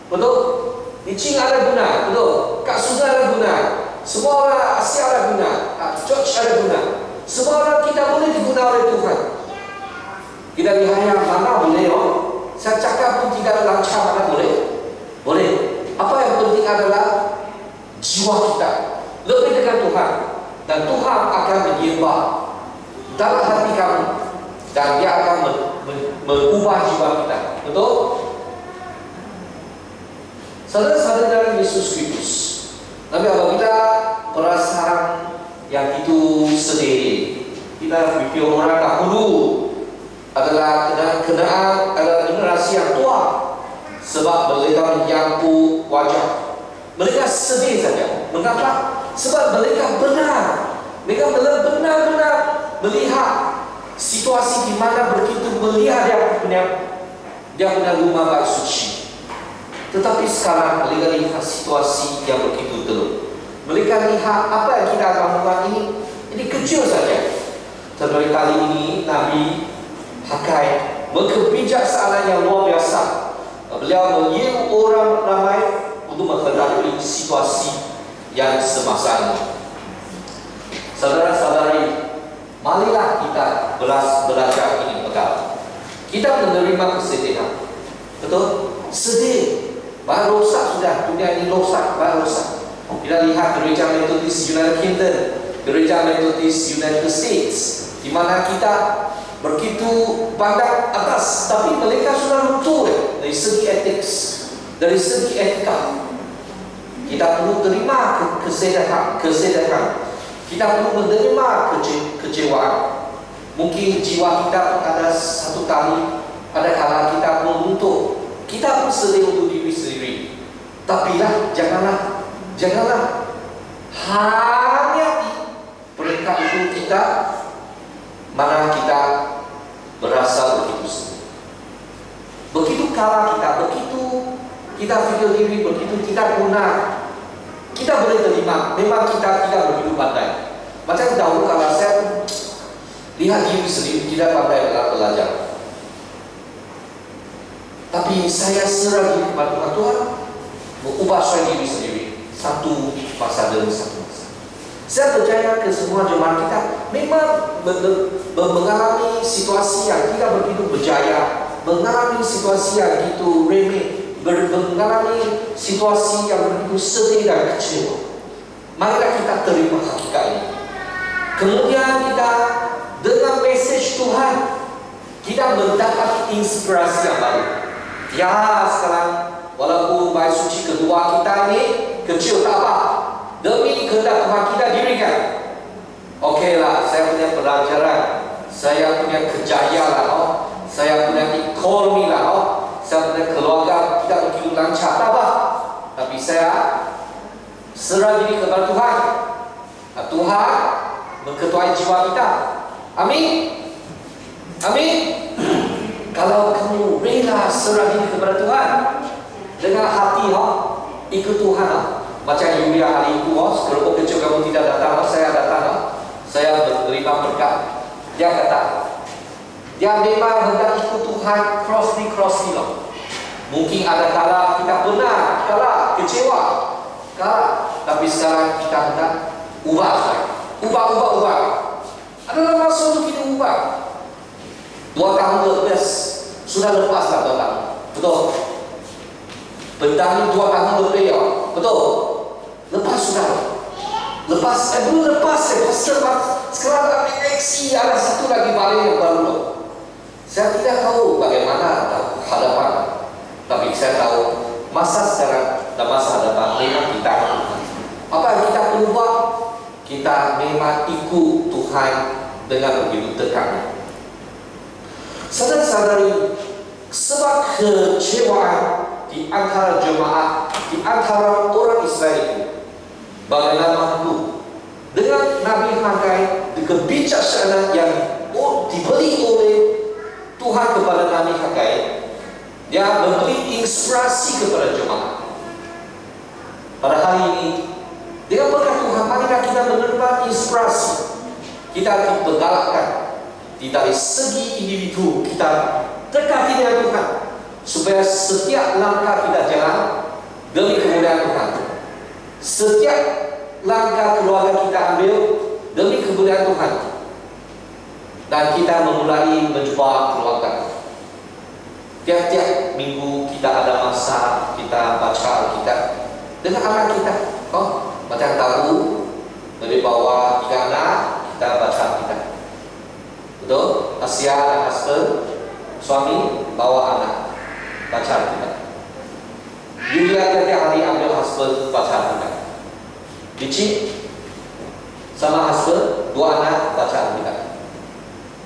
B: betul? Licin ada guna, betul? Kak Suga ada guna, semua orang Asia ada guna, George ada guna. Semua orang kita boleh digunakan oleh Tuhan. Kita lihat yang mana boleh, saya cakap pun tidak lancar mana boleh. Boleh. Apa yang penting adalah jiwa kita lebih dekat Tuhan, dan Tuhan akan menyembah dalam hati kamu, dan Dia akan mengubah jiwa kita. Betul? Saudara-saudara dalam Yesus Kristus, tapi apabila perasaan yang itu sedih, kita berpikir orang dahulu adalah kenaan adalah generasi yang tua. sebab mereka menyapu wajah. Mereka sedih saja. Mengapa? Sebab mereka mereka benar-benar melihat situasi di mana begitu melihat dia punya rumah bait suci. Tetapi sekarang mereka lihat situasi yang begitu telur. Mereka lihat apa yang kita akan buat ini kecil saja. Tetapi kali ini Nabi Hagai berkebijaksanaan yang luar biasa. Beliau menyeru orang ramai untuk menghadapi situasi yang semasa ini. Saudara-saudari, marilah kita belajar ini perkara. Kita menerima kesedihan. Betul? Sedih. Baru rosak sudah. Dunia ini rosak. Baru rosak. Kita lihat gereja Methodist United Kingdom, gereja Methodist United States, di mana kita begitu pandang atas, tapi mereka sudah runtuh dari segi etik, dari segi etika. Kita perlu terima kesedihan. Kita perlu menerima kecewaan. Mungkin jiwa kita ada satu kali, ada kala kita menguntuk. Kita pun sedih untuk diri sendiri. Tapi janganlah hanya mereka itu kita, mana kita berasa begitu sedih. Begitu kala begitu kita fikir diri, begitu kita guna, kita boleh terima. Memang kita tidak begitu pandai. Macam dahulu kalau saya lihat diri sendiri tidak pandai belajar. Tapi saya serah diri kepada Tuhan, mengubah saya diri sendiri satu masa demi satu masa. Saya percaya ke semua jemaat kita memang mengalami situasi yang tidak begitu berjaya, mengalami situasi yang begitu remeh, mengalami situasi yang begitu sedih dan kecewa. Marilah kita terima hakikat ini. Kemudian kita dengan mesej Tuhan, kita mendapat inspirasi yang baru. Ya, sekarang walaupun bait suci kedua kita ini kecil tak apa, demi kehendak Tuhan kita dirikan. Okeylah, saya punya pelajaran, saya punya kejayaan lah, saya punya ekonomi lah, saya punya keluarga tidak begitu lancar, tak apa. Tapi saya serah diri kepada Tuhan. Tuhan mengetuai jiwa kita. Amin. Amin. Kalau kamu rela serah diri kepada Tuhan dengan hati, ikut Tuhan. Macam Yulia hari itu, kelompok kecil kamu tidak datang, saya datang, saya menerima berkat. Dia kata, dia memang hendak ikut Tuhan cross-cross. Mungkin ada kala kita benar, kala kecewa, tapi sekarang kita hendak ubah. Adalah masa untuk kita ubah. 2 tahun lepas sudah lepas lah 2 tahun. Betul. Benda ini 2 tahun lebih ya. Betul. Lepas sudah. Belum lepas sekarang ada eleksi, ada satu lagi balik yang baru. Saya tidak tahu bagaimana hadapan, tapi saya tahu masa sekarang dan masa depan memang kita. Apa yang kita perlu buat? Kita memang ikut Tuhan dengan begitu dekatnya. Saudara-saudari, sebab kecewaan di antara jemaat, di antara orang Israel itu, bagaimana mampu dengan Nabi Hagai, dengan kebijaksanaan yang diberi oleh Tuhan kepada Nabi Hagai, dia memberi inspirasi kepada jemaat. Pada hari ini, dengan berkat Tuhan, marilah kita menerima inspirasi. Kita digalakkan dari segi individu kita dekati dengan Tuhan, supaya setiap langkah kita jalan demi kemuliaan Tuhan. Setiap langkah keluarga kita ambil demi kemuliaan Tuhan. Dan kita memulai menjumpa keluarga. Tiap-tiap minggu kita ada masa kita baca Alkitab dengan anak kita. Macam tahu dari bawah 3 anak kita baca Alkitab. Betul? Asia dan husband, suami bawa anak baca Alkitab. Yulia tiap hari ambil husband baca Alkitab. Dicik sama husband 2 anak baca Alkitab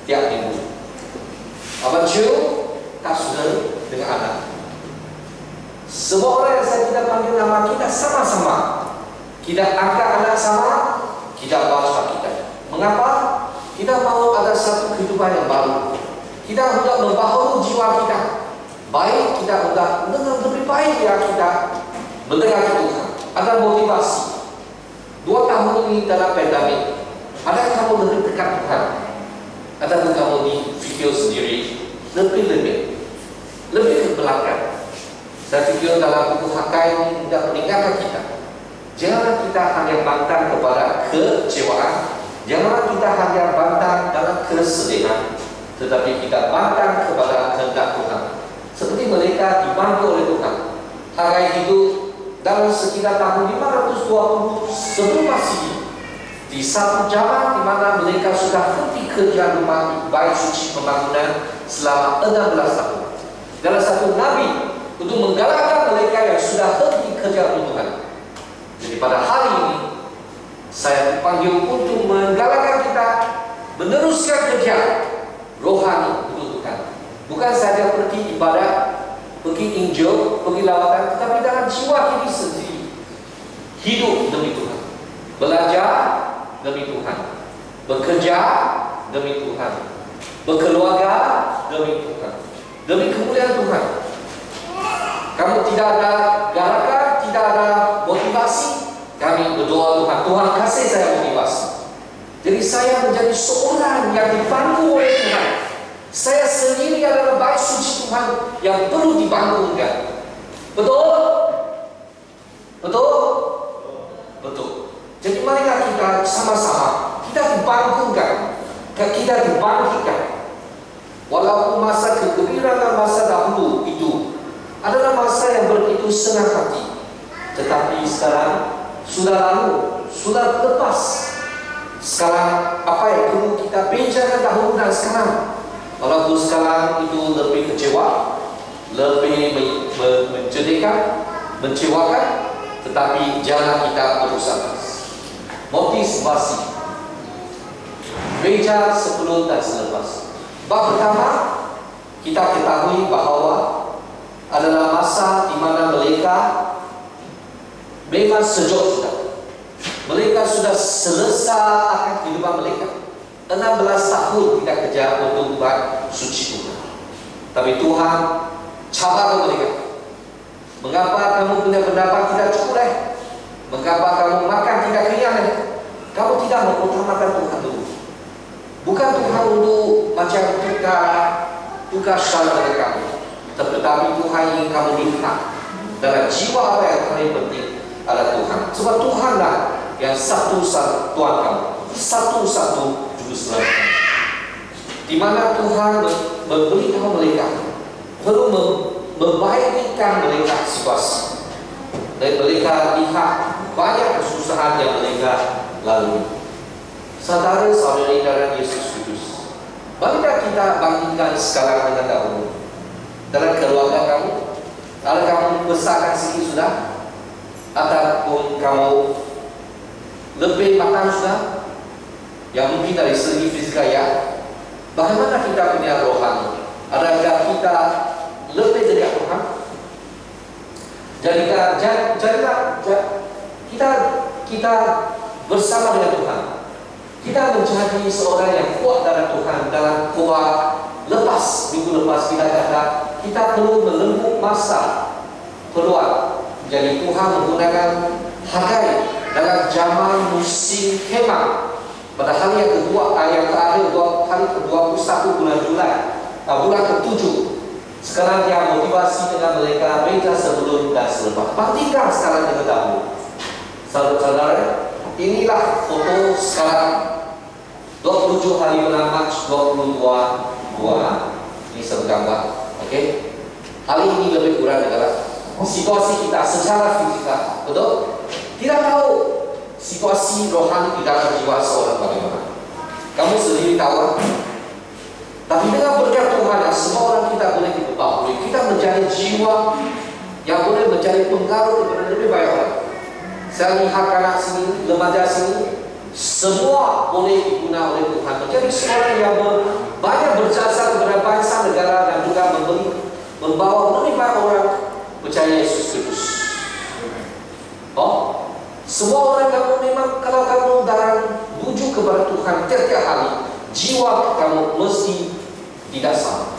B: tiap minggu. Abang Ciu kasih dengan anak. Semua orang yang saya tidak panggil nama, kita sama-sama. Kita angkat anak sama, kita bawa kita. Mengapa? Kita mau ada satu kehidupan yang baru. Kita hendak membaharui jiwa kita. Baik kita hendak dengan lebih baik ya kita mendekati Tuhan. Ada motivasi. 2 tahun ini dalam pandemik, adakah kamu lebih dekat Tuhan? Adakah kamu berpikir sendiri lebih ke belakang? Saya fikir dalam buku Hakai ini tidak meninggalkan kita. Janganlah kita hanya bantah kepada kecewaan, janganlah kita hanya bantah dalam kesedihan, tetapi kita bantah kepada kehendak Tuhan. Seperti mereka dibantu oleh Tuhan. Hakai hidup dalam sekitar tahun 520 sebelum Masehi, di satu zaman di mana mereka sudah henti kerja rumah bait suci pembangunan selama 16 tahun. Dalam satu nabi untuk menggalakkan mereka yang sudah henti kerja untuk Tuhan. Jadi pada hari ini saya dipanggil untuk menggalakkan kita meneruskan kerja rohani untuk Tuhan. Bukan saja pergi ibadah, pergi injil, pergi lawatan, tetapi dalam jiwa kita sendiri hidup demi Tuhan, belajar demi Tuhan, bekerja demi Tuhan, berkeluarga demi Tuhan, demi kemuliaan Tuhan. Kamu tidak ada garakan, tidak ada motivasi, kami berdoa Tuhan, Tuhan kasih saya motivasi. Jadi saya menjadi seorang yang dibantu oleh Tuhan. Saya sendiri adalah bait suci Tuhan yang perlu dibangunkan. Betul? Betul? Betul. Jadi marilah kita sama-sama, kita dibangunkan, kita dibangkitkan. Walaupun masa kegembiraan dan masa dahulu itu adalah masa yang begitu senang hati, tetapi sekarang sudah lalu, sudah lepas. Sekarang apa yang perlu kita bicarakan dahulu dan sekarang? Walaupun sekarang itu lebih kecewa, lebih menjadikan, mengecewakan, tetapi jangan kita berusaha. Motivasi beja sebelum dan selepas. Bab pertama, kita ketahui bahawa adalah masa di mana mereka memang sejauh sudah. Mereka sudah selesai akan kehidupan mereka. 16 tahun kita kerja untuk buat suci Tuhan. Tapi Tuhan cabar mereka. Mengapa kamu punya pendapat tidak cukup? Mengapa kamu makan tidak kenyang? Kamu tidak mengutamakan Tuhan dulu. Bukan Tuhan untuk macam tukar salah dengan kamu, tetapi Tuhan ingin kamu lihat dalam jiwa apa yang paling penting adalah Tuhan. Sebab Tuhanlah yang satu-satu Tuhan kamu, satu-satu juru selamat. Di mana Tuhan memberitahu mereka perlu membaikkan mereka situasi, dan mereka lihat banyak kesusahan yang mereka lalui. Saudara-saudari dalam Yesus Kristus, marilah kita bangkitkan sekarang dengan dahulu. Dalam keluarga kamu, kalau kamu besarkan sikit sudah, ataupun kamu lebih matang sudah, yang mungkin dari segi fisikal ya, bagaimana kita punya rohani? Adakah kita lebih dekat Tuhan? Jadilah kita bersama dengan Tuhan. Kita menjadi seorang yang kuat dalam Tuhan. Dalam kuat lepas, minggu lepas kita kata kita perlu melembut masa keluar. Jadi Tuhan menggunakan Hagai dalam zaman musim khemah. Pada hari yang kedua, yang terakhir, hari ke-21 bulan Julai, bulan ke-7. Sekarang dia motivasi dengan mereka beda sebelum dan selepas. Perhatikan sekarang dengan dahulu. Saudara-saudara, inilah foto sekarang 27 hari bulan Mac 22. Ini satu gambar. Okey. Hari ini lebih kurang adalah situasi kita secara fisikal. Betul? Tidak tahu situasi rohani di dalam jiwa seorang bagaimana. Kamu sendiri tahu. Tapi dengan berkat Tuhan, semua orang kita boleh diperbaharui. Kita menjadi jiwa yang boleh menjadi pengaruh kepada lebih banyak orang. Saya lihat anak sini, remaja sini, semua boleh digunakan oleh Tuhan. Menjadi seorang yang banyak berjasa kepada bangsa negara dan juga membawa lebih banyak orang percaya Yesus Kristus. Oh, semua orang kamu memang kalau kamu dalam rujuk kepada Tuhan tiap-tiap hari, jiwa kamu mesti tidak sama.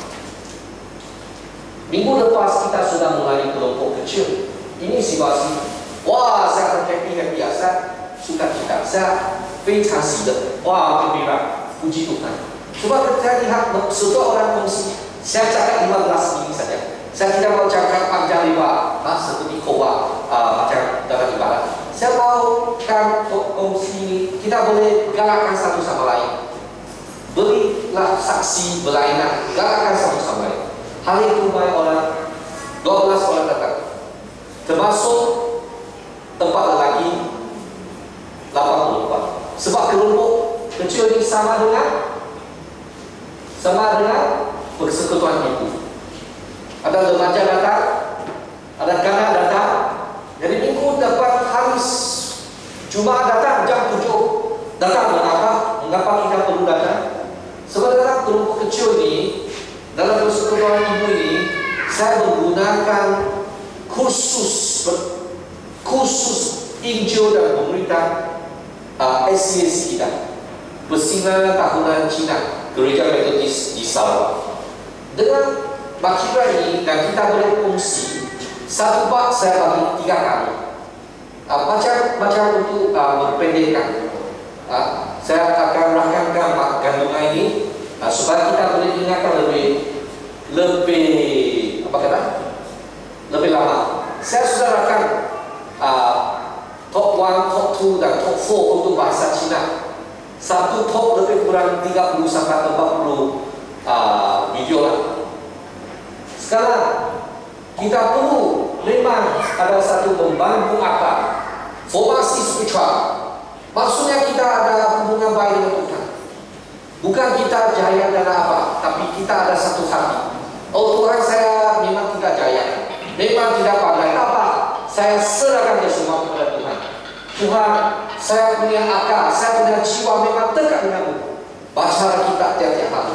B: Minggu lepas kita sudah mulai kelompok kecil. Ini situasi, wah saya akan happy biasa, sukacita, saya 非常喜乐，哇 gembira, puji Tuhan. Coba kita lihat satu orang kongsi, saya cakap 15 menit saja. Saya tidak mau cakap panjang lebar, seperti khotbah macam dalam ibadat. Saya mau kongsi, kita boleh galakkan satu sama lain. Berilah saksi berlainan, galakkan satu sama lain. Hari itu banyak orang, 12 orang datang, termasuk tempat lelaki 84. Sebab kelompok kecil ini sama dengan persekutuan ibu. Ada remaja datang, ada kanak datang. Jadi minggu dapat hari Jumat datang jam 7. Datang mengapa kita perlu datang? Sebab dalam kelompok kecil ini, dalam persekutuan ibu ini, saya menggunakan khusus Injil dan pemerintah SCSC kita, Persinan Tahunan Cina, Gereja Metodis di Sarawak. Dengan makhluk ini dan kita boleh kongsi satu bab saya bagi 3 kali. Macam untuk berpendekkan, saya akan rakamkan kandungan ini supaya kita boleh ingatkan lebih lama. Saya sudah rakam top 1, top 2 dan top 4 untuk bahasa Cina. Satu top lebih kurang 30 sampai 40 video lah. Sekarang kita perlu memang ada satu membangun akal, formasi spiritual. Maksudnya kita ada hubungan baik dengan Tuhan. Bukan kita jaya dalam apa, tapi kita ada satu hati. Oh Tuhan, saya memang tidak jaya, memang tidak pandai apa. Saya serahkan semua kepada Tuhan. Tuhan, saya punya akal, saya punya jiwa memang dekat denganmu. Baca kita tiap-tiap hari,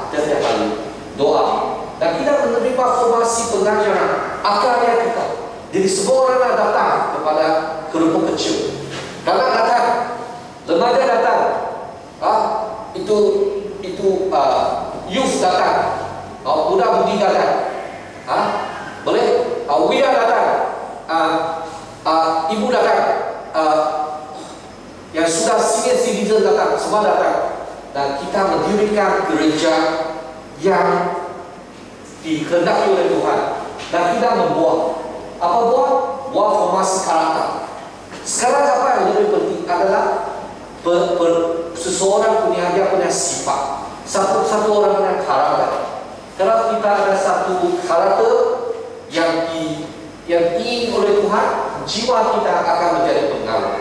B: tiap-tiap hari doa. Dan kita menerima formasi pengajaran akalnya kita. Jadi semua orang datang kepada kelompok kecil. Kanak datang, remaja datang, itu youth datang, muda-mudi datang, boleh, wira datang, ibu datang, yang sudah senior citizen datang, semua datang. Dan kita mendirikan gereja yang dikehendaki oleh Tuhan. Dan kita membuat buat formasi karakter. Sekarang apa yang lebih penting adalah seseorang dia punya sifat. Satu orang punya karakter. Kalau kita ada satu karakter yang diingin oleh Tuhan, jiwa kita akan menjadi pengaruh.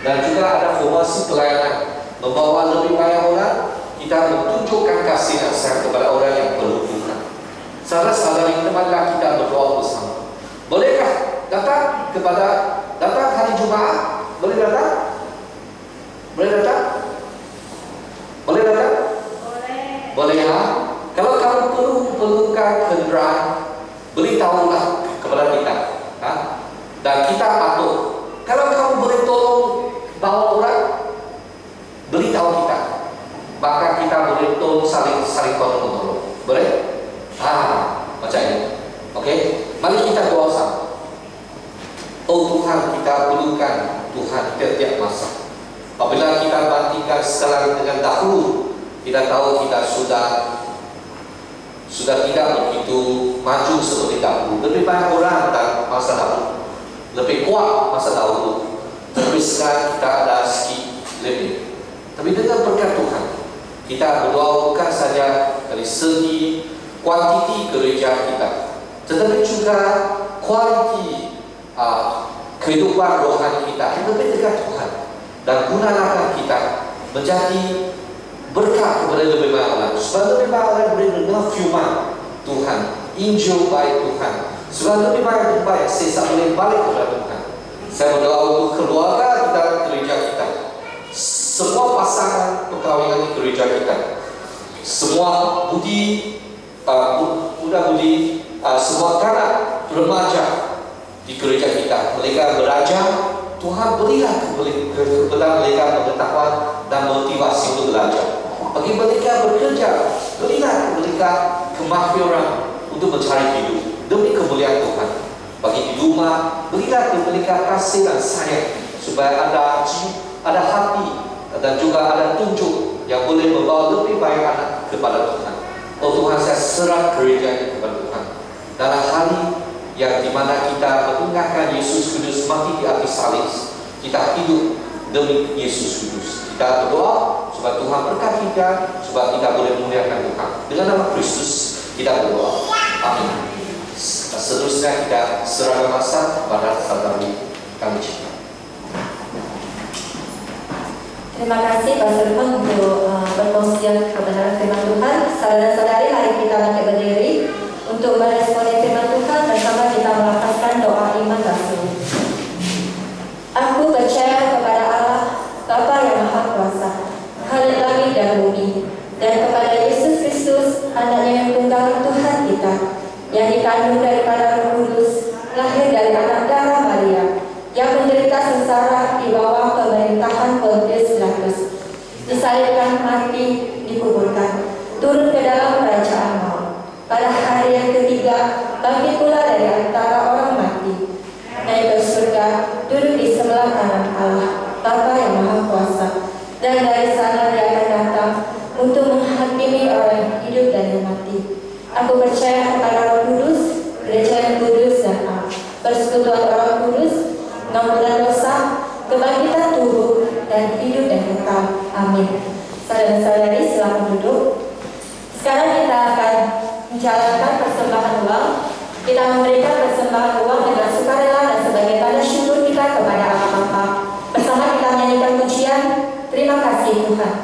B: Dan juga ada formasi pelayanan, membawa lebih banyak orang. Kita menunjukkan kasih dan sayang kepada orang yang perlu Tuhan. Saudara-saudari, temanlah kita berdoa bersama. Bolehkah datang hari Jumaat? Boleh datang? Boleh datang? Boleh datang? Boleh ya? Kalau kamu perlukan kenderaan, beritahulah kepada kita, dan kita patuh. Kalau kamu boleh tolong bawa orang, beritahu kita, maka kita boleh tolong saling tolong. Boleh? Macam ini. Oke? Mari kita doa sama. Oh Tuhan, kita perlukan Tuhan tiap-tiap masa. Apabila kita bandingkan sekarang dengan dahulu, kita tahu kita sudah tidak begitu maju seperti dahulu. Lebih banyak orang dan masa dahulu, lebih kuat masa dahulu. Tapi sekarang kita ada sedikit lebih. Tapi dengan berkat Tuhan, kita berdoa bukan saja dari segi kuantiti gereja kita, tetapi juga kualiti kehidupan rohani kita lebih dekat Tuhan. Dan gunakan kita menjadi berkat kepada lebih banyak orang, supaya lebih banyak orang boleh mendengar firman Tuhan, Injil baik Tuhan, supaya lebih banyak sesat boleh balik kepada Tuhan. Saya berdoa untuk keluarga kita, gereja kita, semua pasangan perkahwinan di gereja kita, semua muda-mudi, semua kanak remaja di gereja kita. Mereka belajar, Tuhan berilah kepada mereka pengetahuan dan motivasi untuk belajar. Bagi mereka bekerja, berilah mereka kemahiran untuk mencari hidup demi kemuliaan Tuhan. Bagi di rumah, berilah mereka kasih dan sayang supaya ada hati dan juga ada tunjuk yang boleh membawa lebih baik anak kepada Tuhan. Oh Tuhan, saya serah gereja ini kepada Tuhan. Dalam hari yang dimana kita mengingatkan Yesus Kudus mati di atas salib, kita hidup demi Yesus Kudus. Kita berdoa supaya Tuhan berkati kita, supaya kita boleh memuliakan Tuhan. Dengan nama Kristus kita berdoa. Amin. Seterusnya kita serahkan masa kepada saudari kami cinta.
A: Terima kasih Pak Sulman untuk berkongsi kebenaran firman Tuhan. Saudara-saudari, mari kita bangkit berdiri untuk meresponi firman Tuhan bersama kita melafazkan doa iman rasul. Aku percaya kepada Allah, Bapa yang Maha Kuasa, Khalik langit dan bumi, dan kepada Yesus Kristus, Anaknya yang tunggal Tuhan kita, yang dikandung daripada Roh Kudus, lahir dari anak darah Maria, yang menderita sengsara di bawah pemerintahan Pontius Pilatus, disalibkan, mati, dikuburkan, turun ke dalam kerajaan maut. Pada hari yang ketiga, bangkit pula dari antara orang mati, naik ke surga, duduk di sebelah kanan Allah, Bapa yang Maha Kuasa, dan dari sana Dia akan datang untuk menghakimi orang hidup dan yang mati. Aku percaya kepada Roh Kudus, gereja yang kudus dan am, persekutuan Roh Kudus, pengampunan dosa, kebangkitan tubuh, dan hidup yang kekal. Amin. Saudara-saudari, silakan duduk. Sekarang kita akan menjalankan persembahan uang. Kita memberikan persembahan uang dengan sukarela dan sebagai tanda syukur kita kepada Allah Bapa. Bersama kita menyanyikan pujian Terima Kasih Tuhan.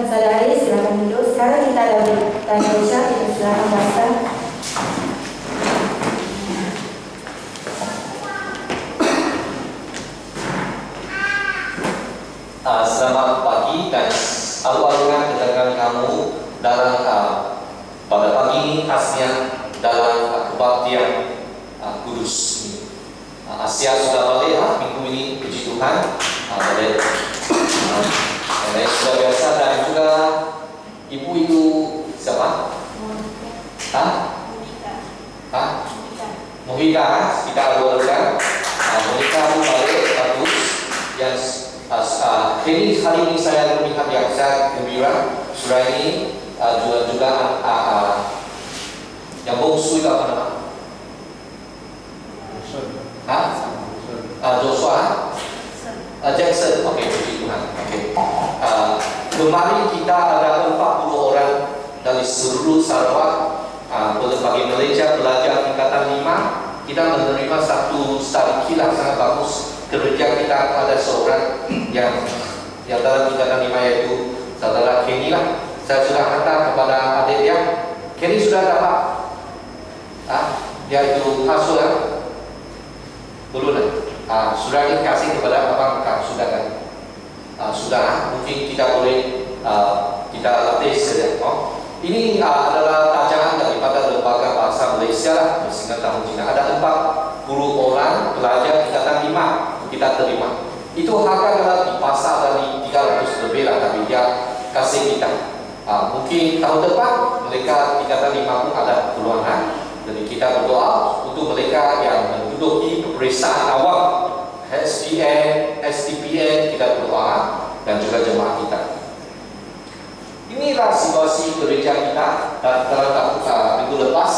A: Saudari, silakan duduk. Sekarang kita ada tanya ucap, kita silakan
B: dalam pada pagi ini khasnya dalam kebaktian kudus ini. Asia sudah balik minggu ini, puji Tuhan. Balik. Sudah biasa, dan juga ibu itu siapa? Mohika, kita lakukan. Mohika itu balik bagus. Yang hari ini saya melihat yang saya gembira. Surah ini juga yang bungsu itu apa nama? Joshua, Jackson. Oke, puji Tuhan. Oke. Kemarin kita ada 40 orang dari seluruh Sarawak bagi Malaysia belajar tingkatan 5. Kita menerima satu studi kilat sangat bagus. Kerja kita ada seorang yang dalam tingkatan 5 yaitu saudara Kenny lah. Saya sudah hantar kepada adik dia. Kenny sudah dapat, dia itu hasil ya. Belum sudah dikasih kepada abang sudah kan? Sudah, mungkin kita boleh kita latih saja. Ini adalah tajangan daripada lembaga bahasa Malaysia Singkat Tahun Cina. Ada 40 orang pelajar tingkatan 5 kita terima. Itu harga adalah di pasar dari 300 lebih lah, tapi dia kasih kita. Mungkin tahun depan mereka tingkatan 5 pun ada peluang. Jadi kita berdoa untuk mereka yang menduduki peperiksaan awal SPN, STPN, kita berdoa, dan juga jemaah kita. Inilah situasi gereja kita. Dan dalam minggu lepas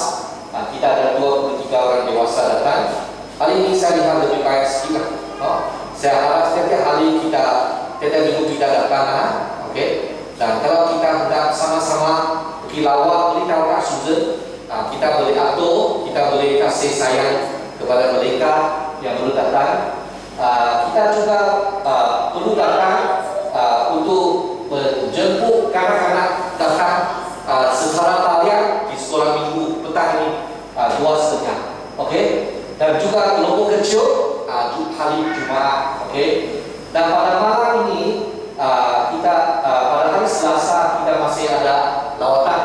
B: kita ada 23 orang dewasa datang. Hari ini saya lihat lebih baik sedikit. Saya harap setiap hari tiap minggu kita datang, oke. Dan kalau kita hendak sama-sama pergi lawak, beritahu Kak Susan, kita boleh atur, kita boleh kasih sayang kepada mereka yang perlu datang. Kita juga perlu datang untuk menjemput kanak-kanak datang secara talian di sekolah minggu petang ini 2:30, oke. Dan juga kelompok kecil hari Jumaat, oke. Dan pada malam ini kita pada hari Selasa kita masih ada lawatan,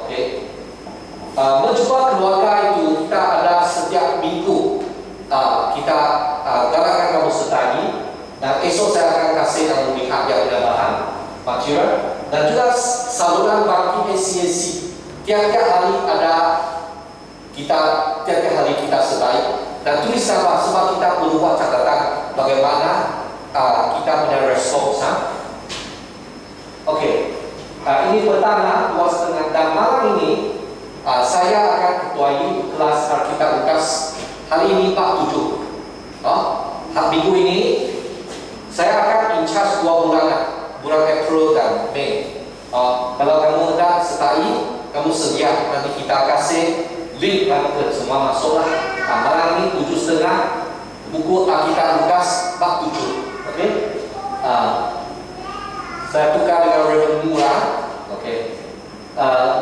B: oke. Menjumpa keluarga itu kita ada setiap minggu. Kita galakkan kamu sertai, dan esok saya akan kasih kamu lihat yang bahan material, dan juga saluran bagi SCSC. Tiap-tiap hari ada tiap-tiap hari kita sertai, dan tulis nama sebab kita perlu buat catatan bagaimana kita punya respons. Oke. Ini pertama 2:30, dan malam ini saya akan ketuai kelas Alkitab Lukas. Hari ini 47. Minggu ini saya akan in charge 2 bulan April dan Mei. Kalau kamu hendak sertai, kamu sedia, nanti kita kasih link kamu ke semua masuklah. Malam ini 7:30 buku Alkitab Lukas bab 7. Oke. Saya tukar dengan Reverend Mura. Oke.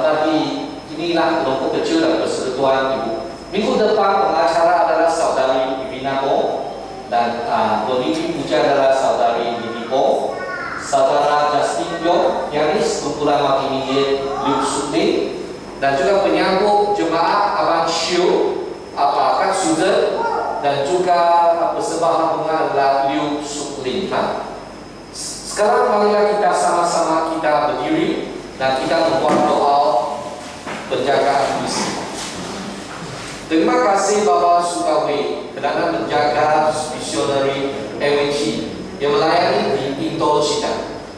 B: Nanti inilah kelompok kecil dan persekutuan ibu. Minggu depan pengacara adalah saudari Ivina Bo, dan pemimpin puja adalah saudari Vivi Bo, saudara Justin Yong, pianis kumpulan multimedia Liu Sudin, dan juga penyambut jemaat Abang Shiu, Kak Susan, dan juga persembahan bunga adalah Liu Suklin. Sekarang marilah kita sama-sama kita berdiri dan kita membuat doa penjagaan misi. Terima kasih Bapak Sukawi kerana menjaga misioneri MNC yang melayani di Indonesia.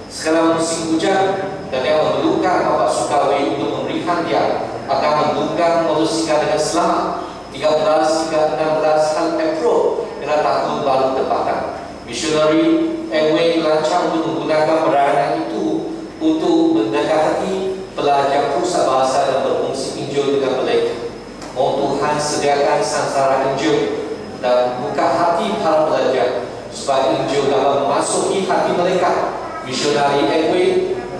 B: Sekarang musim hujan dan yang memerlukan Bapak Sukawi untuk memberikan dia akan mendukung manusia dengan selamat 13 hingga 16 April dengan tahun baru tempatan. Misioneri MW merancang untuk menggunakan peranan itu untuk mendekati pelajar pusat bahasa dan berfungsi Injil dengan mereka. Mohon Tuhan sediakan sansara Injil dan buka hati para pelajar supaya Injil dapat memasuki hati mereka. Misionari MW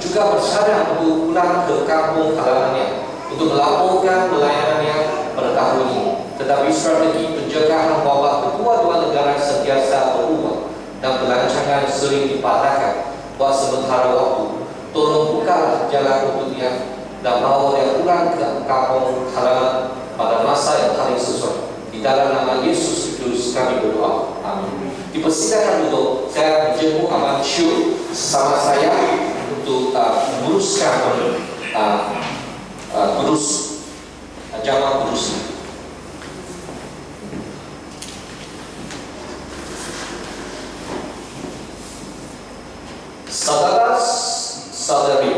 B: juga bersadar untuk pulang ke kampung halamannya untuk melaporkan pelayanannya pada tahun ini. Tetapi strategi penjagaan wabah kedua-dua negara sentiasa berubah dan pelancangan sering dipatahkan buat sementara waktu. Tolong buka jalan untuknya dan bawa dia pulang ke kampung halaman pada masa yang paling sesuai. Di dalam nama Yesus Kristus kami berdoa. Amin. Dipersilakan untuk saya menjemput Abang Chu sama saya untuk menguruskan jamaah kudus. Saudara-saudari,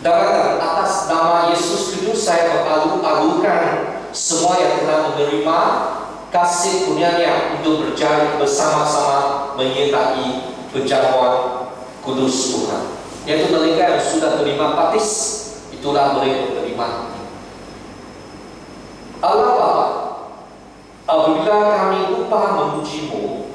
B: dalam atas nama Yesus Kristus saya mengalu-alukan semua yang telah menerima kasih karunia-Nya untuk berjalan bersama-sama menyertai penjamuan kudus Tuhan. Yaitu mereka yang sudah terima baptis, itulah mereka terima. Allah Bapa, apabila kami lupa memuji-Mu,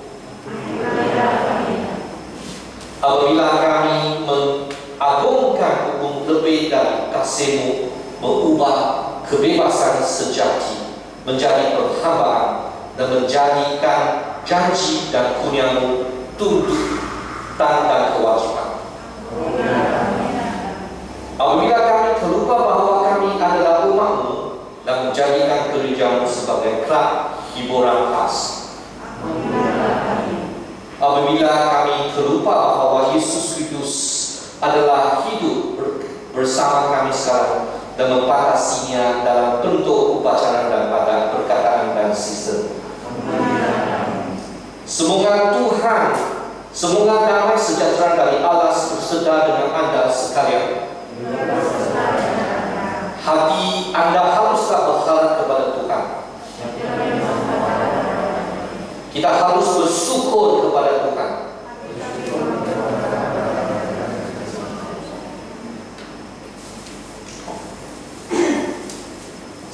B: apabila kami mengagungkan hukum lebih dari kasih-Mu, mengubah kebebasan sejati menjadi perhambaan dan menjadikan janji dan karunia-Mu tuntutan dan kewajiban. Apabila kami terlupa bahawa kami adalah umat-Mu dan menjadikan gereja-Mu sebagai kelab hiburan khas. Apabila kami terlupa bahawa Yesus Kristus adalah hidup bersama kami sekarang dan membatasinya dalam bentuk upacara dan pada perkataan dan sistem. Semoga Tuhan, semoga damai sejahtera dari Allah beserta dengan anda sekalian. Hati anda haruslah berharap kepada Tuhan. Kita harus bersyukur kepada Tuhan.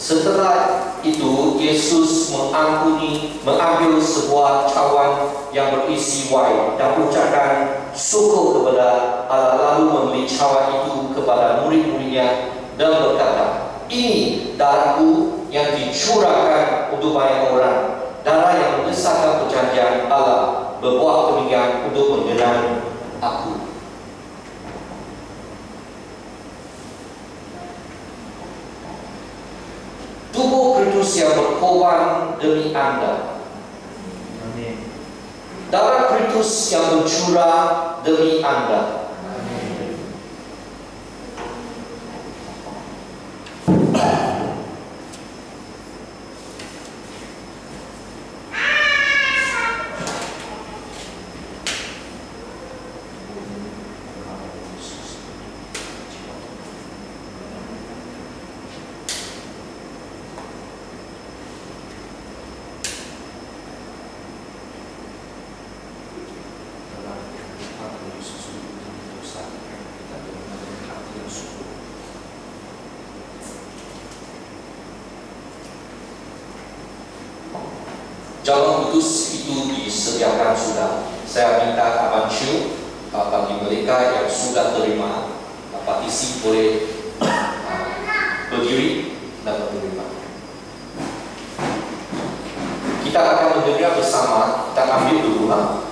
B: Setelah itu Yesus mengambil sebuah cawan yang berisi wain dan ucapkan syukur kepada Allah, lalu memberi cawan itu kepada murid-muridnya dan berkata, "Ini darahku yang dicurahkan untuk banyak orang, darah yang berdasarkan perjanjian Allah, berbuat demikian untuk mengenang aku." Tubuh Kristus yang berkorban demi anda. Amin. Darah Kristus yang bercurah demi anda. Amin. Jalan kudus itu disediakan sudah. Saya minta Abang Chu bagi mereka yang sudah terima partisi boleh berdiri dan menerima. Kita akan mendengar bersama. Kita ambil dulu lah.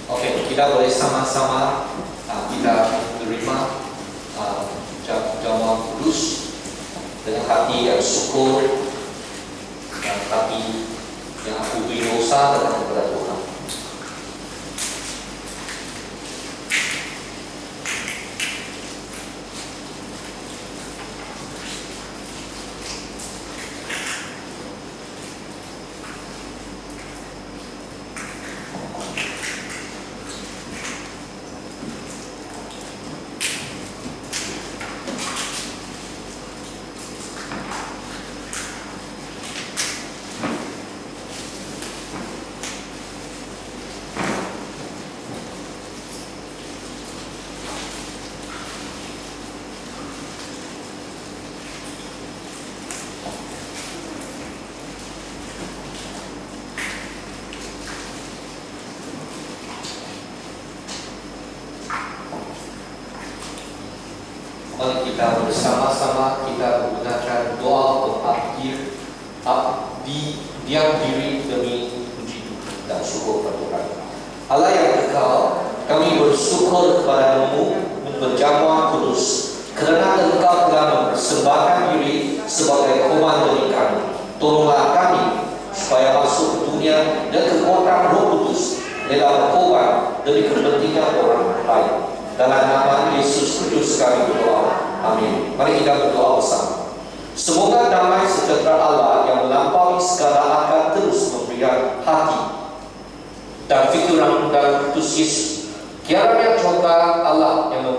B: Oke, kita boleh sama-sama kita menerima jamuan kudus dengan hati yang syukur dan hati yang akui dosa kepada Tuhan. Mari kita bersama-sama kita menggunakan doa pengakhir diam diri demi puji dan syukur kepada Tuhan. Allah yang kekal, kami bersyukur kepadamu berjamuan kudus kerana Engkau telah mempersembahkan diri sebagai korban dari kami. Tolonglah kami supaya masuk ke dunia dan kekuatan Roh Kudus adalah berkorban dari kepentingan orang lain. Dalam nama Yesus Kristus kami berdoa. Amin. Mari kita berdoa bersama. Semoga damai sejahtera Allah yang melampaui segala akal terus memberikan hati dan fikiran dan Kristus Yesus. Kiranya Tuhan Allah yang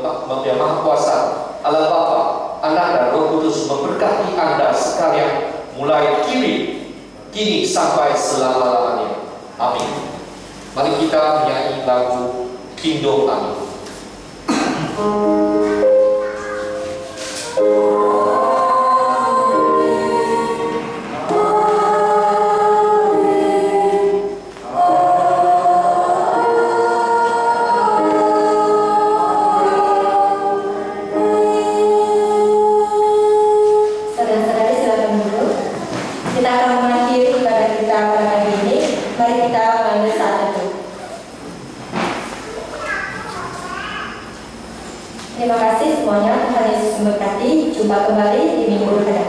B: Maha Kuasa, Allah Bapa, Anak dan Roh Kudus memberkati Anda sekalian mulai kini sampai selama-lamanya. Amin. Mari kita menyanyi lagu Kingdom Amin.
A: Terima kasih semuanya. Tuhan Yesus memberkati. Jumpa kembali di minggu hadapan.